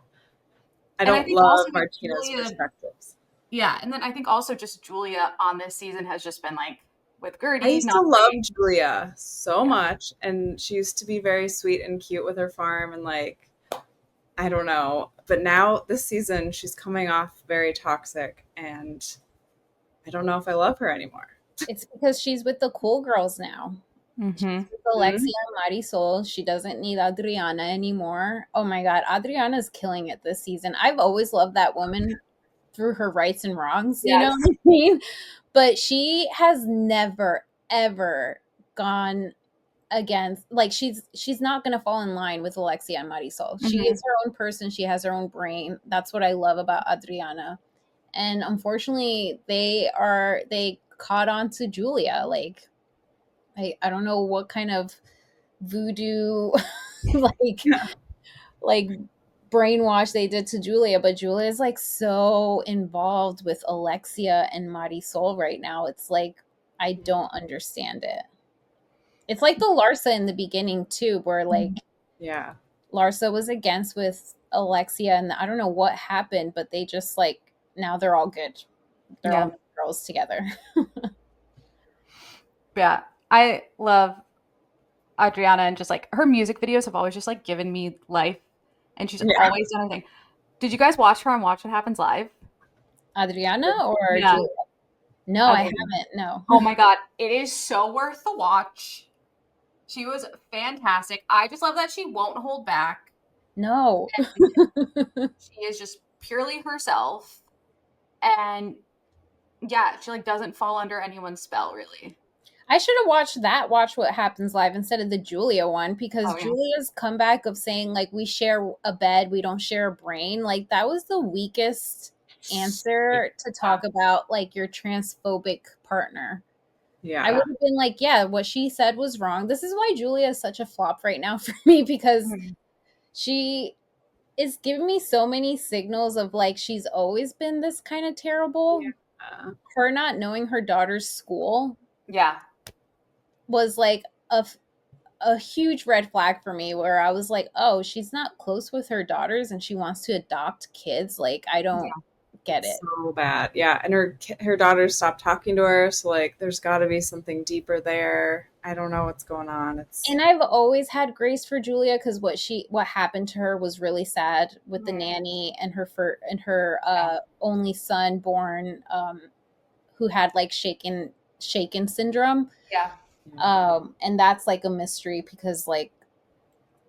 I And I don't think also love with Martina's Julia, perspectives. yeah, and then I think also just Julia on this season has just been like with I Gertie, used to not love great. Julia so Yeah. much, and she used to be very sweet and cute with her farm, and like, I don't know. But now this season, she's coming off very toxic, and I don't know if I love her anymore. It's because she's with the cool girls now. Mm-hmm. She's with Alexia and Marisol. She doesn't need Adriana anymore. Oh my God, Adriana's killing it this season. I've always loved that woman through her rights and wrongs, you know Yes. what I mean? But she has never, ever gone against, like, she's not going to fall in line with Alexia and Marisol. She Mm-hmm. is her own person. She has her own brain. That's what I love about Adriana. And unfortunately, they caught on to Julia. Like, I don't know what kind of voodoo like Yeah. like brainwash they did to Julia, but Julia is like so involved with Alexia and Marisol right now. It's like I don't understand it. It's like the Larsa in the beginning too, where like Yeah. Larsa was against with Alexia, and I don't know what happened, but they just like now they're all good. They're Yeah. all girls together. Yeah. I love Adriana and just like her music videos have always just like given me life and she's Yeah. always done everything. Did you guys watch her on Watch What Happens Live? Adriana or Yeah. Julia? No, I Adriana. haven't. No. Oh my God. It is so worth the watch. She was fantastic. I just love that she won't hold back. No. She is just purely herself. And yeah, she like doesn't fall under anyone's spell really. I should have watched that Watch What Happens Live instead of the Julia one, because Oh yeah. Julia's comeback of saying like we share a bed, we don't share a brain, like that was the weakest answer to talk about like your transphobic partner. I Yeah. would have been like, yeah, what she said was wrong. This is why Julia is such a flop right now for me, because Mhm. she is giving me so many signals of like she's always been this kind of terrible. Yeah. Her not knowing her daughter's school Yeah. was like a huge red flag for me, where I was like, oh, she's not close with her daughters and she wants to adopt kids. Like, I don't get It's it. so bad. Yeah, and her daughter stopped talking to her, so like there's got to be something deeper there. I don't know what's going on. It's And I've always had grace for Julia, because what happened to her was really sad with the Mhm. nanny and her only son born, who had like shaken syndrome. Yeah. And that's like a mystery, because like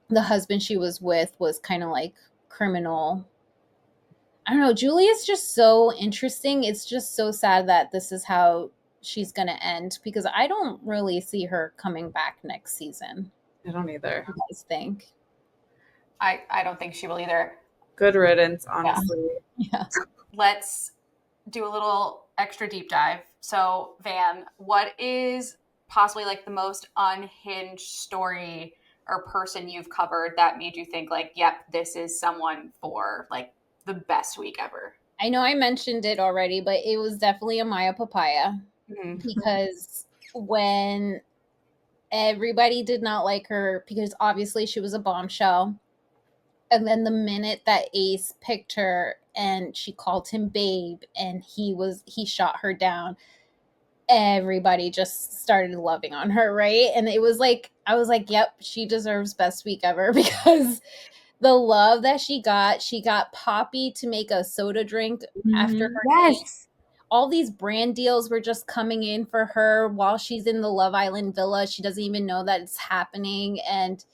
the husband she was with was kind of like criminal. I don't know. Julia's just so interesting. It's just so sad that this is how she's going to end, because I don't really see her coming back next season. I don't either. What do you guys think? I don't think she will either. Good riddance, honestly. Yeah. Let's do a little extra deep dive. So, Van, what is possibly like the most unhinged story or person you've covered that made you think like, yep, this is someone for like the best week ever? I know I mentioned it already, but it was definitely Amaya Papaya, Mm-hmm. because when everybody did not like her, because obviously she was a bombshell. And then the minute that Ace picked her and she called him babe and he shot her down, everybody just started loving on her, right? And it was like, I was like, yep, she deserves best week ever, because the love that she got Poppy to make a soda drink after her name. Yes. All these brand deals were just coming in for her while she's in the Love Island villa. She doesn't even know that it's happening. And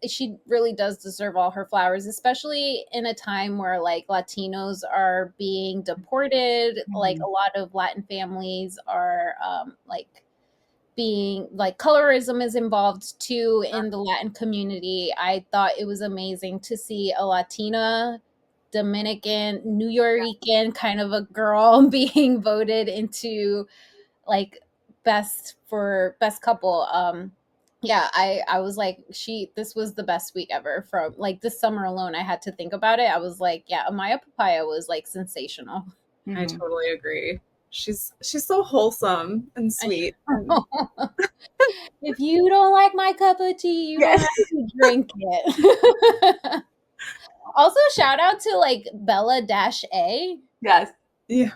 she really does deserve all her flowers, especially in a time where like Latinos are being deported. Like a lot of Latin families are like being like colorism is involved too in the Latin community. I thought it was amazing to see a Latina, Dominican, New Yorker kind of a girl being voted into like best couple. Yeah, I was like, this was the best week ever. From like this summer alone, I had to think about it. I was like, yeah, Amaya Papaya was like sensational. I totally agree. She's so wholesome and sweet. If you don't like my cup of tea, you don't have to drink it. Also, shout out to like Bella Dash A. Yes. Yeah.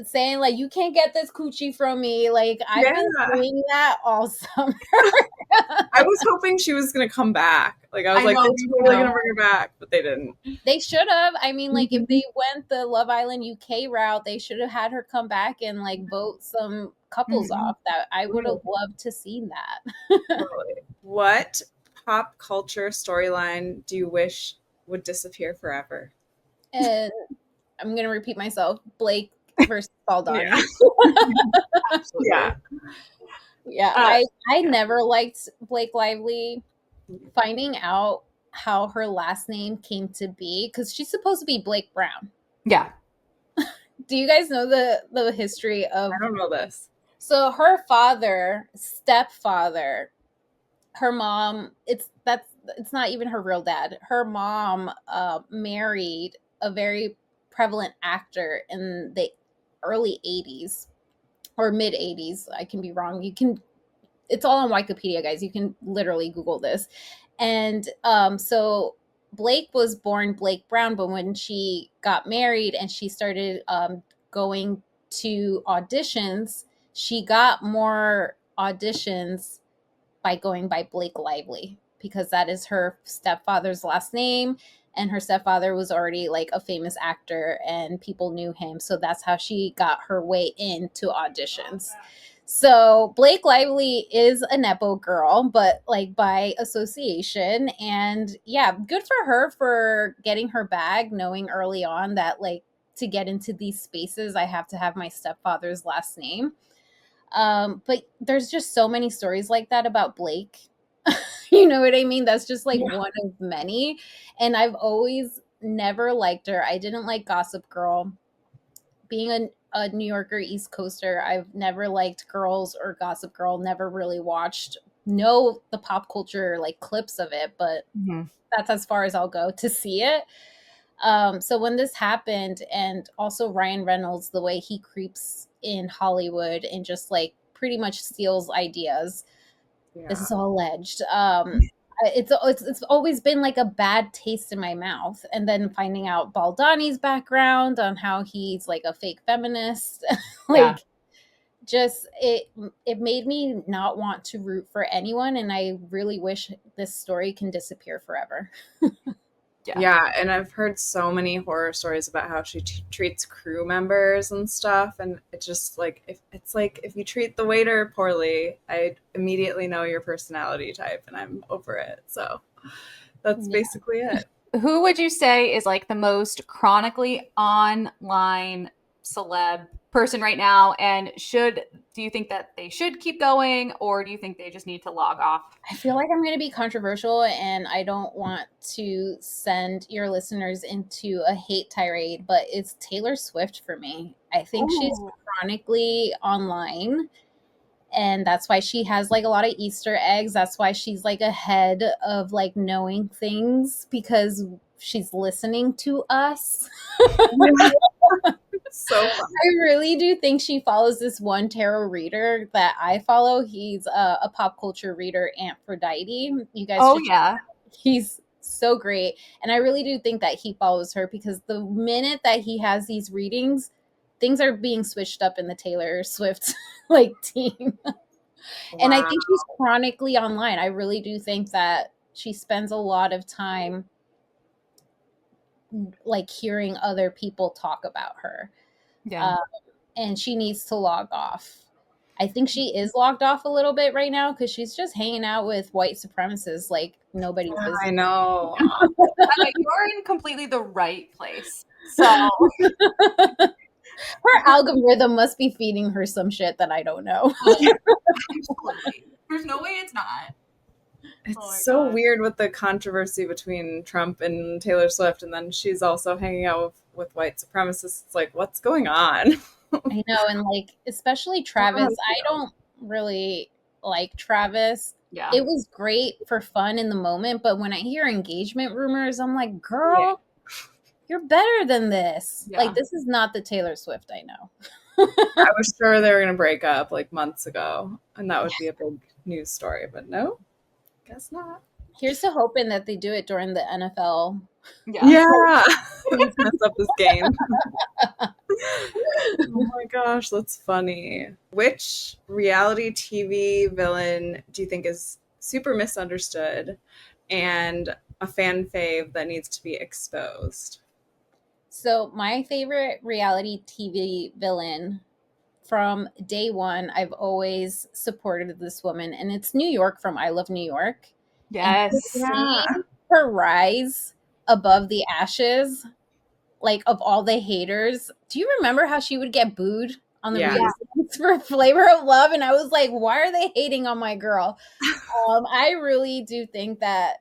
Saying like, you can't get this coochie from me. Like, I've been doing that all summer. I was hoping she was gonna come back. Like, I was like, they're totally gonna bring her back, but they didn't. They should have. I mean, like, if they went the Love Island UK route, they should have had her come back and like vote some couples off. That I would have loved to see that. Totally. What pop culture storyline do you wish would disappear forever? And I'm gonna repeat myself: Blake versus Baldani. Yeah. Yeah. I never liked Blake Lively. Finding out how her last name came to be, because she's supposed to be Blake Brown. Yeah. Do you guys know the history of? I don't know this. So her stepfather, her mom. It's not even her real dad. Her mom married a very prevalent actor in the early 80s or mid 80s. I can be wrong. It's all on Wikipedia, guys. You can literally Google this. And so Blake was born Blake Brown, but when she got married and she started going to auditions, she got more auditions by going by Blake Lively, because that is her stepfather's last name. And her stepfather was already like a famous actor and people knew him. So that's how she got her way into auditions. So Blake Lively is a Nepo girl, but like by association. And yeah, good for her for getting her bag, knowing early on that like to get into these spaces, I have to have my stepfather's last name. But there's just so many stories like that about Blake. You know what I mean? That's just like one of many. And I've always never liked her. I didn't like Gossip Girl. Being a New Yorker East Coaster, I've never liked Girls or Gossip Girl, never really watched, know the pop culture like clips of it, but that's as far as I'll go to see it. So when this happened, and also Ryan Reynolds, the way he creeps in Hollywood and just like pretty much steals ideas. This is all alleged. It's always been like a bad taste in my mouth. And then finding out Baldani's background on how he's like a fake feminist, like just it made me not want to root for anyone. And I really wish this story can disappear forever. Yeah, and I've heard so many horror stories about how she treats crew members and stuff, and it's just like if you treat the waiter poorly, I immediately know your personality type, and I'm over it. So that's basically it. Who would you say is like the most chronically online celeb person right now, and do you think that they should keep going, or do you think they just need to log off? I feel like I'm going to be controversial, and I don't want to send your listeners into a hate tirade, but it's Taylor Swift for me. I think she's chronically online, and that's why she has like a lot of Easter eggs. That's why she's like ahead of like knowing things, because she's listening to us. So fun. I really do think she follows this one tarot reader that I follow. He's a pop culture reader, Aphrodite. You guys he's so great. And I really do think that he follows her, because the minute that he has these readings, things are being switched up in the Taylor Swift like team. And I think she's chronically online. I really do think that she spends a lot of time like hearing other people talk about her. And she needs to log off. I think she is logged off a little bit right now, because she's just hanging out with white supremacists like nobody's business. I know. You're in completely the right place. So Her algorithm must be feeding her some shit that I don't know. Absolutely. There's no way it's not. It's Oh my so God. weird with the controversy between Trump and Taylor Swift, and then she's also hanging out with white supremacists. It's like, what's going on? I know, and like especially Travis, I don't really like Travis. Yeah. It was great for fun in the moment, but when I hear engagement rumors, I'm like, Yeah. girl, you're better than this. Yeah. Like, this is not the Taylor Swift I know. I was sure they were going to break up like months ago, and that would be a big news story, but no, guess not. Here's to hoping that they do it during the NFL. Yeah. Mess up this game. Oh my gosh, that's funny. Which reality TV villain do you think is super misunderstood and a fan fave that needs to be exposed? So, my favorite reality TV villain from day one, I've always supported this woman, and it's New York from I Love New York. And Yes. seeing her rise above the ashes, like of all the haters. Do you remember how she would get booed on the Yeah. reasons for Flavor of Love? And I was like, why are they hating on my girl? I really do think that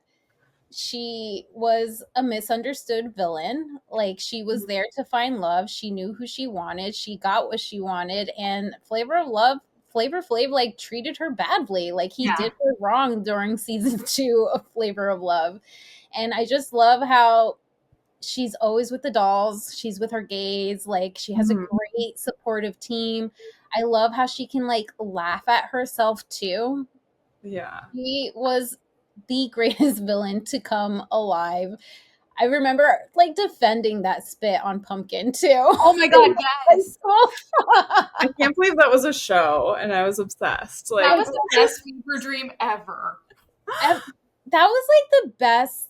she was a misunderstood villain. Like, she was there to find love. She knew who she wanted. She got what she wanted. And Flavor of Love, Flavor Flav, like, treated her badly. Like, he Yeah. did her wrong during season 2 of Flavor of Love. And I just love how she's always with the dolls. She's with her gays. Like, she has a great supportive team. I love how she can, like, laugh at herself too. Yeah. He was the greatest villain to come alive. I remember like defending that spit on Pumpkin too. Oh my God, yes. I can't believe that was a show and I was obsessed. Like, That was the best fever dream ever. That was like the best.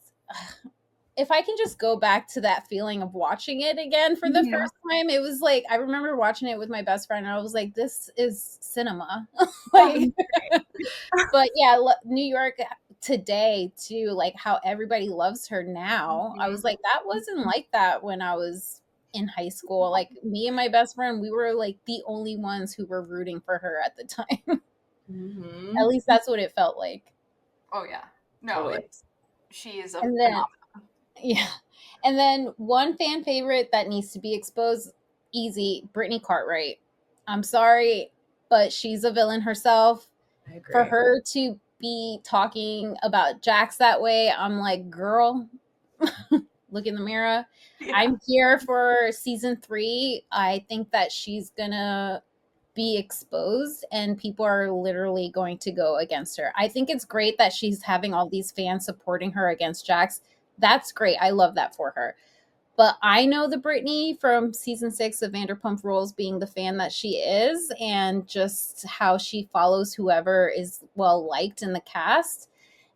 If I can just go back to that feeling of watching it again for the first time, it was like, I remember watching it with my best friend and I was like, this is cinema. Like, but yeah, New York today too, like how everybody loves her now. I was like, that wasn't like that when I was in high school. Like, me and my best friend, we were like the only ones who were rooting for her at the time. At least that's what it felt like. Oh yeah. No, Totally. she is a And then, phenomenon. yeah. And then one fan favorite that needs to be exposed, easy, Brittany Cartwright. I'm sorry, but she's a villain herself. I agree. For her to be talking about Jax that way, I'm like, girl, look in the mirror. Yeah. I'm here for season 3. I think that she's gonna be exposed and people are literally going to go against her. I think it's great that she's having all these fans supporting her against Jax. That's great. I love that for her. But I know the Britney from season 6 of Vanderpump Rules being the fan that she is, and just how she follows whoever is well liked in the cast.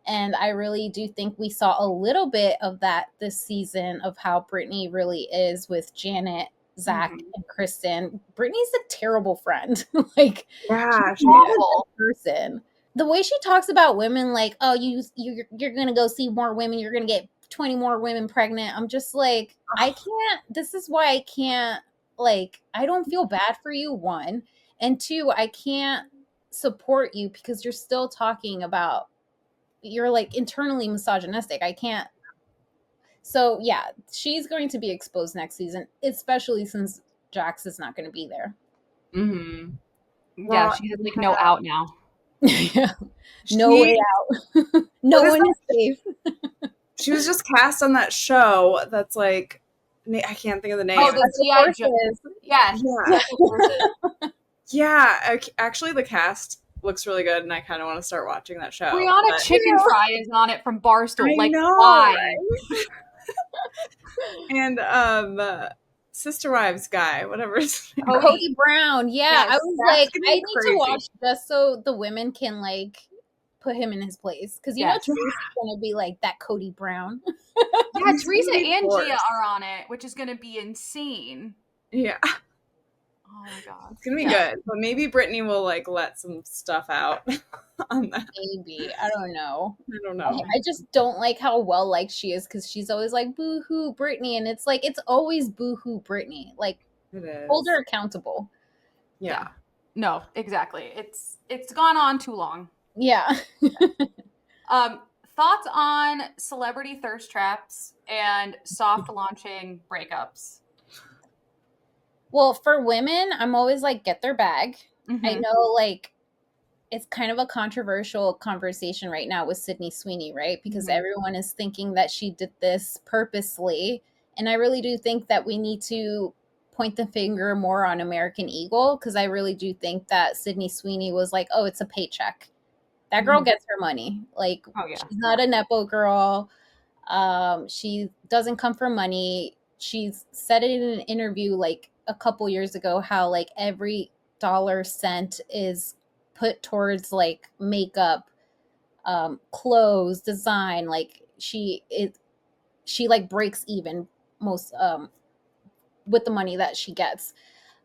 And I really do think we saw a little bit of that this season of how Britney really is with Janet, Zach, and Kristen. Britney's a terrible friend. Like, Yeah, she's not a good person. The way she talks about women, like, oh, you're gonna go see more women, you're gonna get 20 more women pregnant. I'm just like, I can't. This is why I can't. Like, I don't feel bad for you, one, and two, I can't support you because you're still talking about, you're like internally misogynistic. I can't. So yeah, she's going to be exposed next season, especially since Jax is not going to be there. Yeah, she has like no out now. Yeah. No way out. No one is safe. She was just cast on that show that's like, I can't think of the name. Oh, the G.I. Joe. Yes. Yeah, actually the cast looks really good and I kind of want to start watching that show. Brianna Chicken Fry is on it from Barstool. I Like, know, why? Right? And Sister Wives guy, whatever his name. Cody Brown. Yeah, Yes, I was like, I need crazy. to watch just so the women can like put him in his place, because you know Teresa's gonna be like that Cody Brown. Yeah, Teresa and Gia are on it, which is gonna be insane. Yeah. Oh my god. It's gonna be good. But maybe Brittany will like let some stuff out on that. Maybe. I don't know. I don't know. I just don't like how well liked she is, because she's always like, boo hoo Brittany, and it's like, it's always boo hoo Brittany. Like, It is. Hold her accountable. Yeah. No, exactly. It's gone on too long. Yeah. Thoughts on celebrity thirst traps and soft launching breakups? Well, for women, I'm always like, get their bag. I Mm-hmm. know, like, it's kind of a controversial conversation right now with Sydney Sweeney, right? Because Mhm. everyone is thinking that she did this purposely. And I really do think that we need to point the finger more on American Eagle, because I really do think that Sydney Sweeney was like, oh, it's a paycheck. That girl Mhm. gets her money. Like, Oh yeah. she's not a Nepo girl. She doesn't come from money. She's said it in an interview like a couple years ago how like every dollar cent is put towards like makeup, clothes, design. Like she like breaks even most with the money that she gets.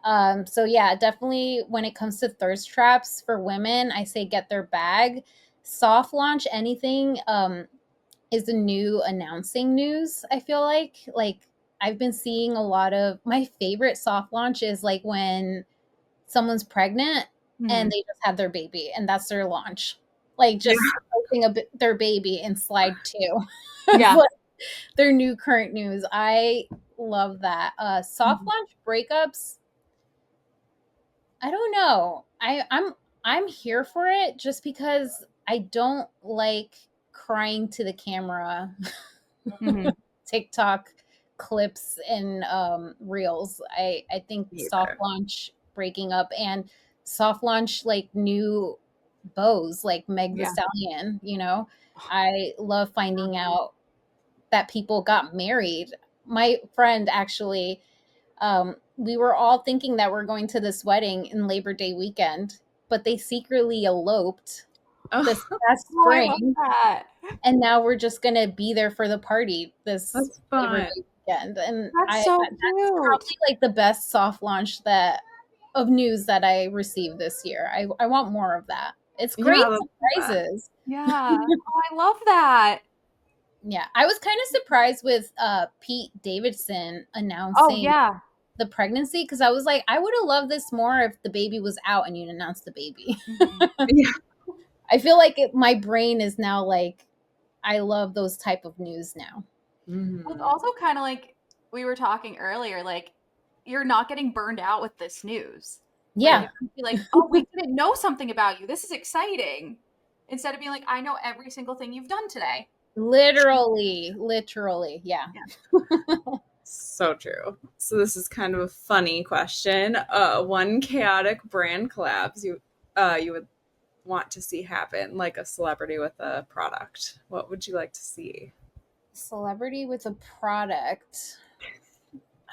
So yeah, definitely when it comes to thirst traps for women, I say get their bag. Soft launch anything is the new announcing news. I feel like I've been seeing a lot of my favorite soft launch is like when someone's pregnant and Mhm. they just had their baby and that's their launch. Like Yeah. just posting their baby in slide 2. It's Yeah. like their new current news. I love that. Soft launch breakups, I don't know. I'm here for it just because I don't like crying to the camera Mhm. TikTok clips and reels. I think soft Either. launch breaking up and soft launch like new bows like Meg the Yeah. Stallion, I love finding out that people got married. My friend actually, we were all thinking that we're going to this wedding in Labor Day weekend, but they secretly eloped this Oh, past Oh, I love spring, that. and now we're just gonna be there for the party this that's Labor fun. Day weekend. And That's so that's cute. probably like the best soft launch that of news that I received this year. I want more of that. It's Yeah, great I love that. surprises. Yeah. Oh, I love that. Yeah, I was kind of surprised with Pete Davidson Oh announcing yeah. the pregnancy, because I was like, I would have loved this more if the baby was out and you'd announced the baby. Mhm. Yeah. I feel like my brain is now like, I love those type of news now. Well, it's Mhm. also kind of like we were talking earlier, like you're not getting burned out with this news. Like Yeah, it could be like, oh, we didn't know something about you. This is exciting. Instead of being like, I know every single thing you've done today. literally, yeah. Yeah. So true. So this is kind of a funny question. One chaotic brand collabs you would want to see happen, like a celebrity with a product. What would you like to see? Celebrity with a product.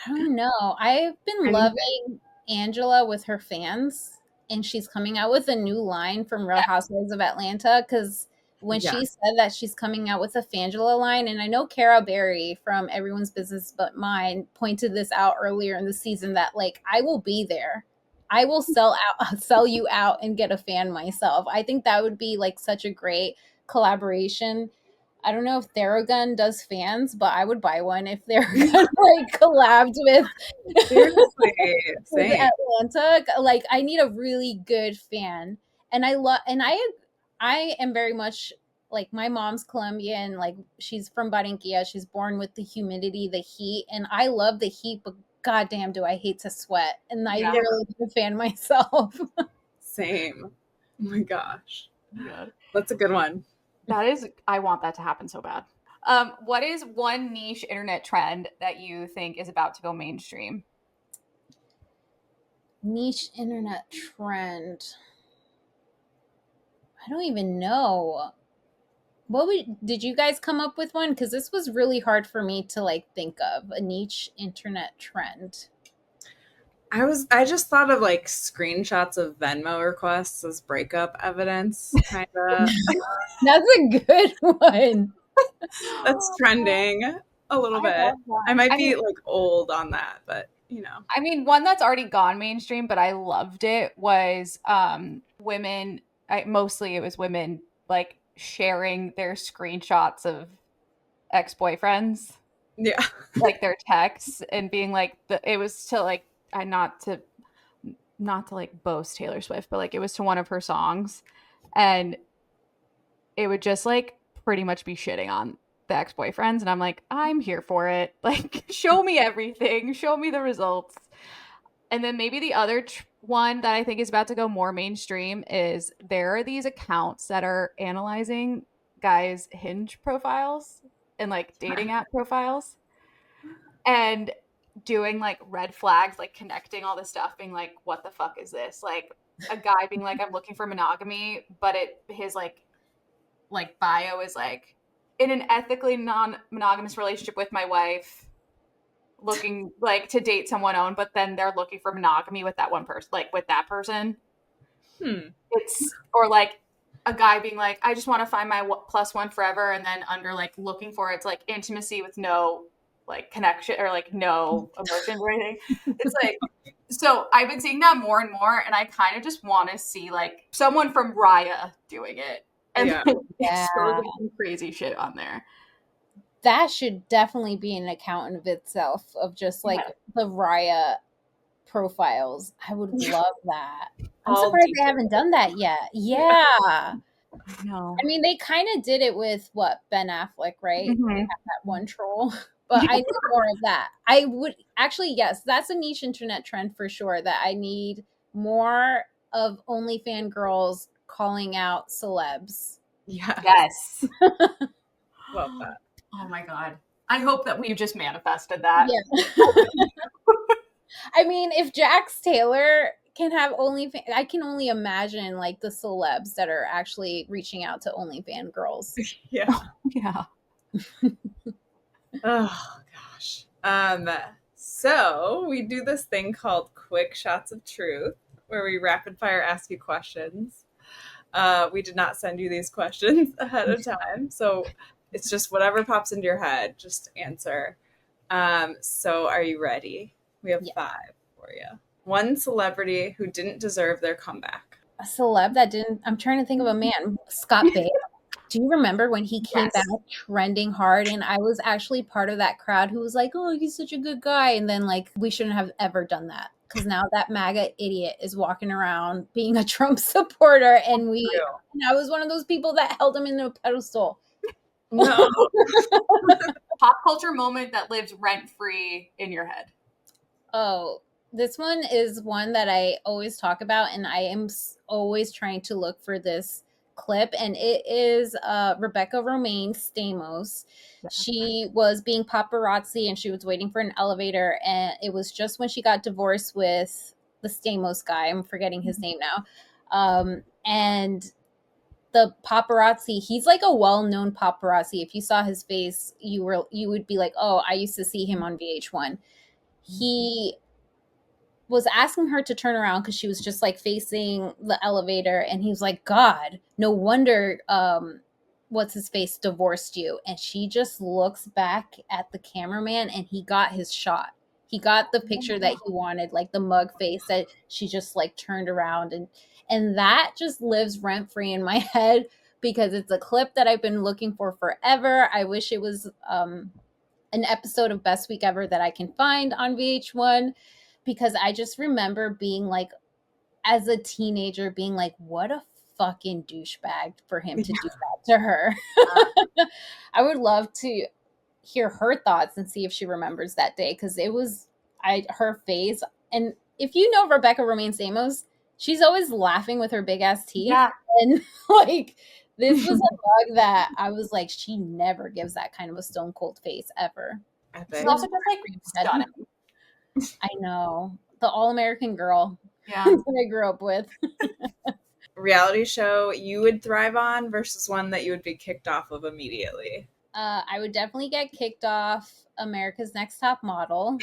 I don't know. I've been Anything. loving Angela with her fans, and she's coming out with a new line from Real Housewives of Atlanta. Because when Yeah. she said that she's coming out with a Fangela line, and I know Cara Berry from Everyone's Business But Mine pointed this out earlier in the season that like I will be there. I will sell you out and get a fan myself. I think that would be like such a great collaboration. I don't know if Theragun does fans, but I would buy one if Theragun like collabed Seriously. with Same. Atlanta. Like I need a really good fan. And I am very much like my mom's Colombian, like she's from Barranquilla. She's born with the humidity, the heat, and I love the heat, but goddamn do I hate to sweat. And I Yeah. Yeah. really need a fan myself. Same. Oh my gosh. God. That's a good one. That is, I want that to happen so bad. What is one niche internet trend that you think is about to go mainstream? Niche internet trend. I don't even know. Did you guys come up with one? Because this was really hard for me to like think of a niche internet trend. I just thought of like screenshots of Venmo requests as breakup evidence, kind of. That's a good one. That's trending a little I bit. love that. I might be like old on that, but I mean, one that's already gone mainstream, but I loved it was women. Mostly it was women like sharing their screenshots of ex boyfriends, yeah. like their texts, and being like, it was to like not to like boast Taylor Swift, but like it was to one of her songs, and it would just like pretty much be shitting on the ex-boyfriends, and I'm like, I'm here for it. Like, show me everything, show me the results. And then maybe the other one that I think is about to go more mainstream is there are these accounts that are analyzing guys' Hinge profiles and like dating app profiles and doing like red flags, like connecting all this stuff, being like, what the fuck is this? Like a guy being like, I'm looking for monogamy, but his like bio is like, in an ethically non-monogamous relationship with my wife, looking like to date someone own, but then they're looking for monogamy with that one person, like with that person. It's, or like a guy being like, I just want to find my plus one forever, and then under like looking for it's like intimacy with no like connection or like no emotions or anything. It's like, so I've been seeing that more and more, and I kind of just want to see like someone from Raya doing it and exposing crazy shit on there. That should definitely be an account of itself, of just like the Raya profiles. I would love that. I'm surprised they haven't done that yet. Yeah. No. I mean, they kind of did it with Ben Affleck, right? Mm-hmm. That one troll. But I need more of that. I would actually, yes, that's a niche internet trend for sure, that I need more of OnlyFans girls calling out celebs. Yes. Love that. Oh my God. I hope that we've just manifested that. Yeah. I mean, if Jax Taylor can have OnlyFans, I can only imagine like the celebs that are actually reaching out to OnlyFans girls. Yeah. Yeah. Oh gosh. So we do this thing called Quick Shots of Truth, where we rapid fire ask you questions. We did not send you these questions ahead of time, so it's just whatever pops into your head, just answer. So are you ready? We have 5 for you. One celebrity who didn't deserve their comeback. A celeb that didn't. I'm trying to think of a man. Scott Baio. Do you remember when he came back trending hard? And I was actually part of that crowd who was like, oh, he's such a good guy. And then like, we shouldn't have ever done that, because now that MAGA idiot is walking around being a Trump supporter. And I was one of those people that held him in a pedestal. No. Pop culture moment that lives rent-free in your head. Oh, this one is one that I always talk about, and I am always trying to look for this clip, and it is Rebecca Romaine Stamos. She was being paparazzi, and she was waiting for an elevator, and it was just when she got divorced with the Stamos guy. I'm forgetting his name now. And the paparazzi, he's like a well-known paparazzi. If you saw his face, you would be like, oh, I used to see him on VH1. He was asking her to turn around because she was just like facing the elevator, and he was like, God, no wonder what's his face divorced you. And she just looks back at the cameraman, and he got his shot. He got the picture that he wanted, like the mug face that she just like turned around, and that just lives rent free in my head, because it's a clip that I've been looking for forever. I wish it was an episode of Best Week Ever that I can find on VH1, because I just remember being like, as a teenager, being like, what a fucking douchebag for him to do that to her. I would love to hear her thoughts and see if she remembers that day, because it was her face. And if you know Rebecca Romaine Stamos, she's always laughing with her big ass teeth. Yeah. And like, this was a bug that I was like, she never gives that kind of a stone cold face ever. She's also just like stunning. I know. The all-American girl. Yeah. That I grew up with. Reality show you would thrive on versus one that you would be kicked off of immediately. I would definitely get kicked off America's Next Top Model.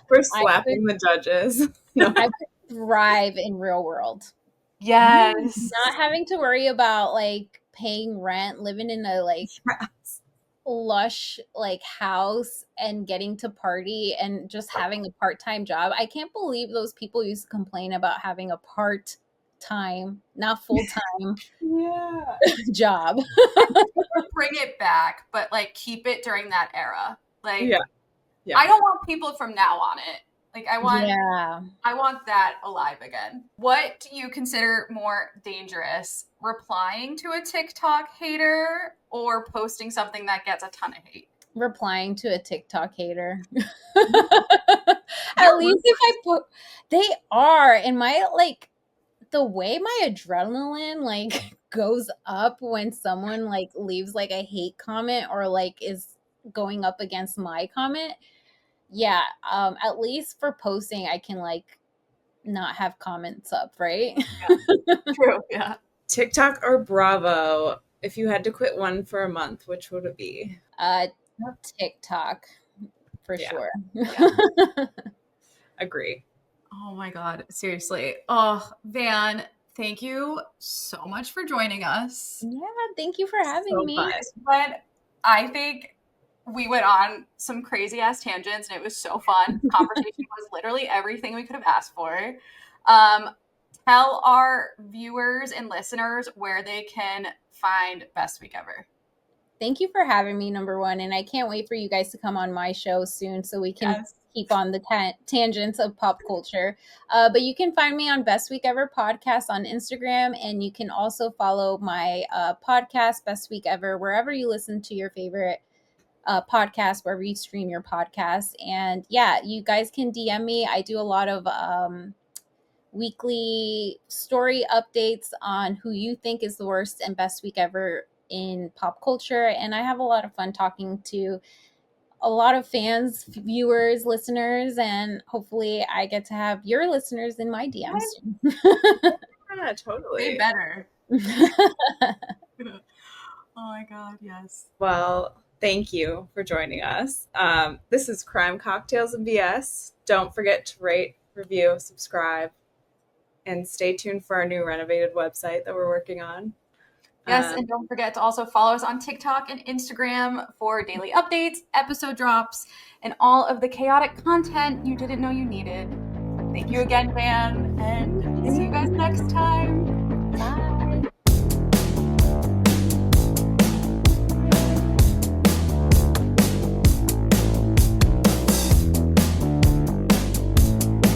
For slapping the judges. No. I would thrive in Real World. Yes. Not having to worry about like paying rent, living in a like lush like house, and getting to party, and just having a part-time job. I can't believe those people used to complain about having a part-time, not full-time job. Bring it back, but like keep it during that era. Like Yeah. I don't want people from now on it. Like I want that alive again. What do you consider more dangerous? Replying to a TikTok hater or posting something that gets a ton of hate? Replying to a TikTok hater. At least if I put, they are, and my like the way my adrenaline like goes up when someone like leaves like a hate comment or like is going up against my comment. Yeah, at least for posting I can like not have comments up, right? Yeah. True. Yeah. TikTok or Bravo? If you had to quit one for a month, which would it be? TikTok for sure. Yeah. Agree. Oh my God. Seriously. Oh, Van, thank you so much for joining us. Yeah, thank you for having me. Fun. But I think we went on some crazy ass tangents and it was so fun. Conversation was literally everything we could have asked for. Tell our viewers and listeners where they can find Best Week Ever. Thank you for having me, number one. And I can't wait for you guys to come on my show soon so we can keep on the tangents of pop culture. But you can find me on Best Week Ever podcast on Instagram. And you can also follow my podcast, Best Week Ever, wherever you listen to your favorite podcast, wherever you stream your podcast. And yeah, you guys can DM me. I do a lot of weekly story updates on who you think is the worst and best week ever in pop culture. And I have a lot of fun talking to a lot of fans, viewers, listeners, and hopefully I get to have your listeners in my DMs soon. Yeah, totally. Way better. Oh my God, yes. Well, thank you for joining us. This is Crime Cocktails and BS. Don't forget to rate, review, subscribe, and stay tuned for our new renovated website that we're working on. Yes, and don't forget to also follow us on TikTok and Instagram for daily updates, episode drops, and all of the chaotic content you didn't know you needed. Thank you again, Van, and see you guys next time.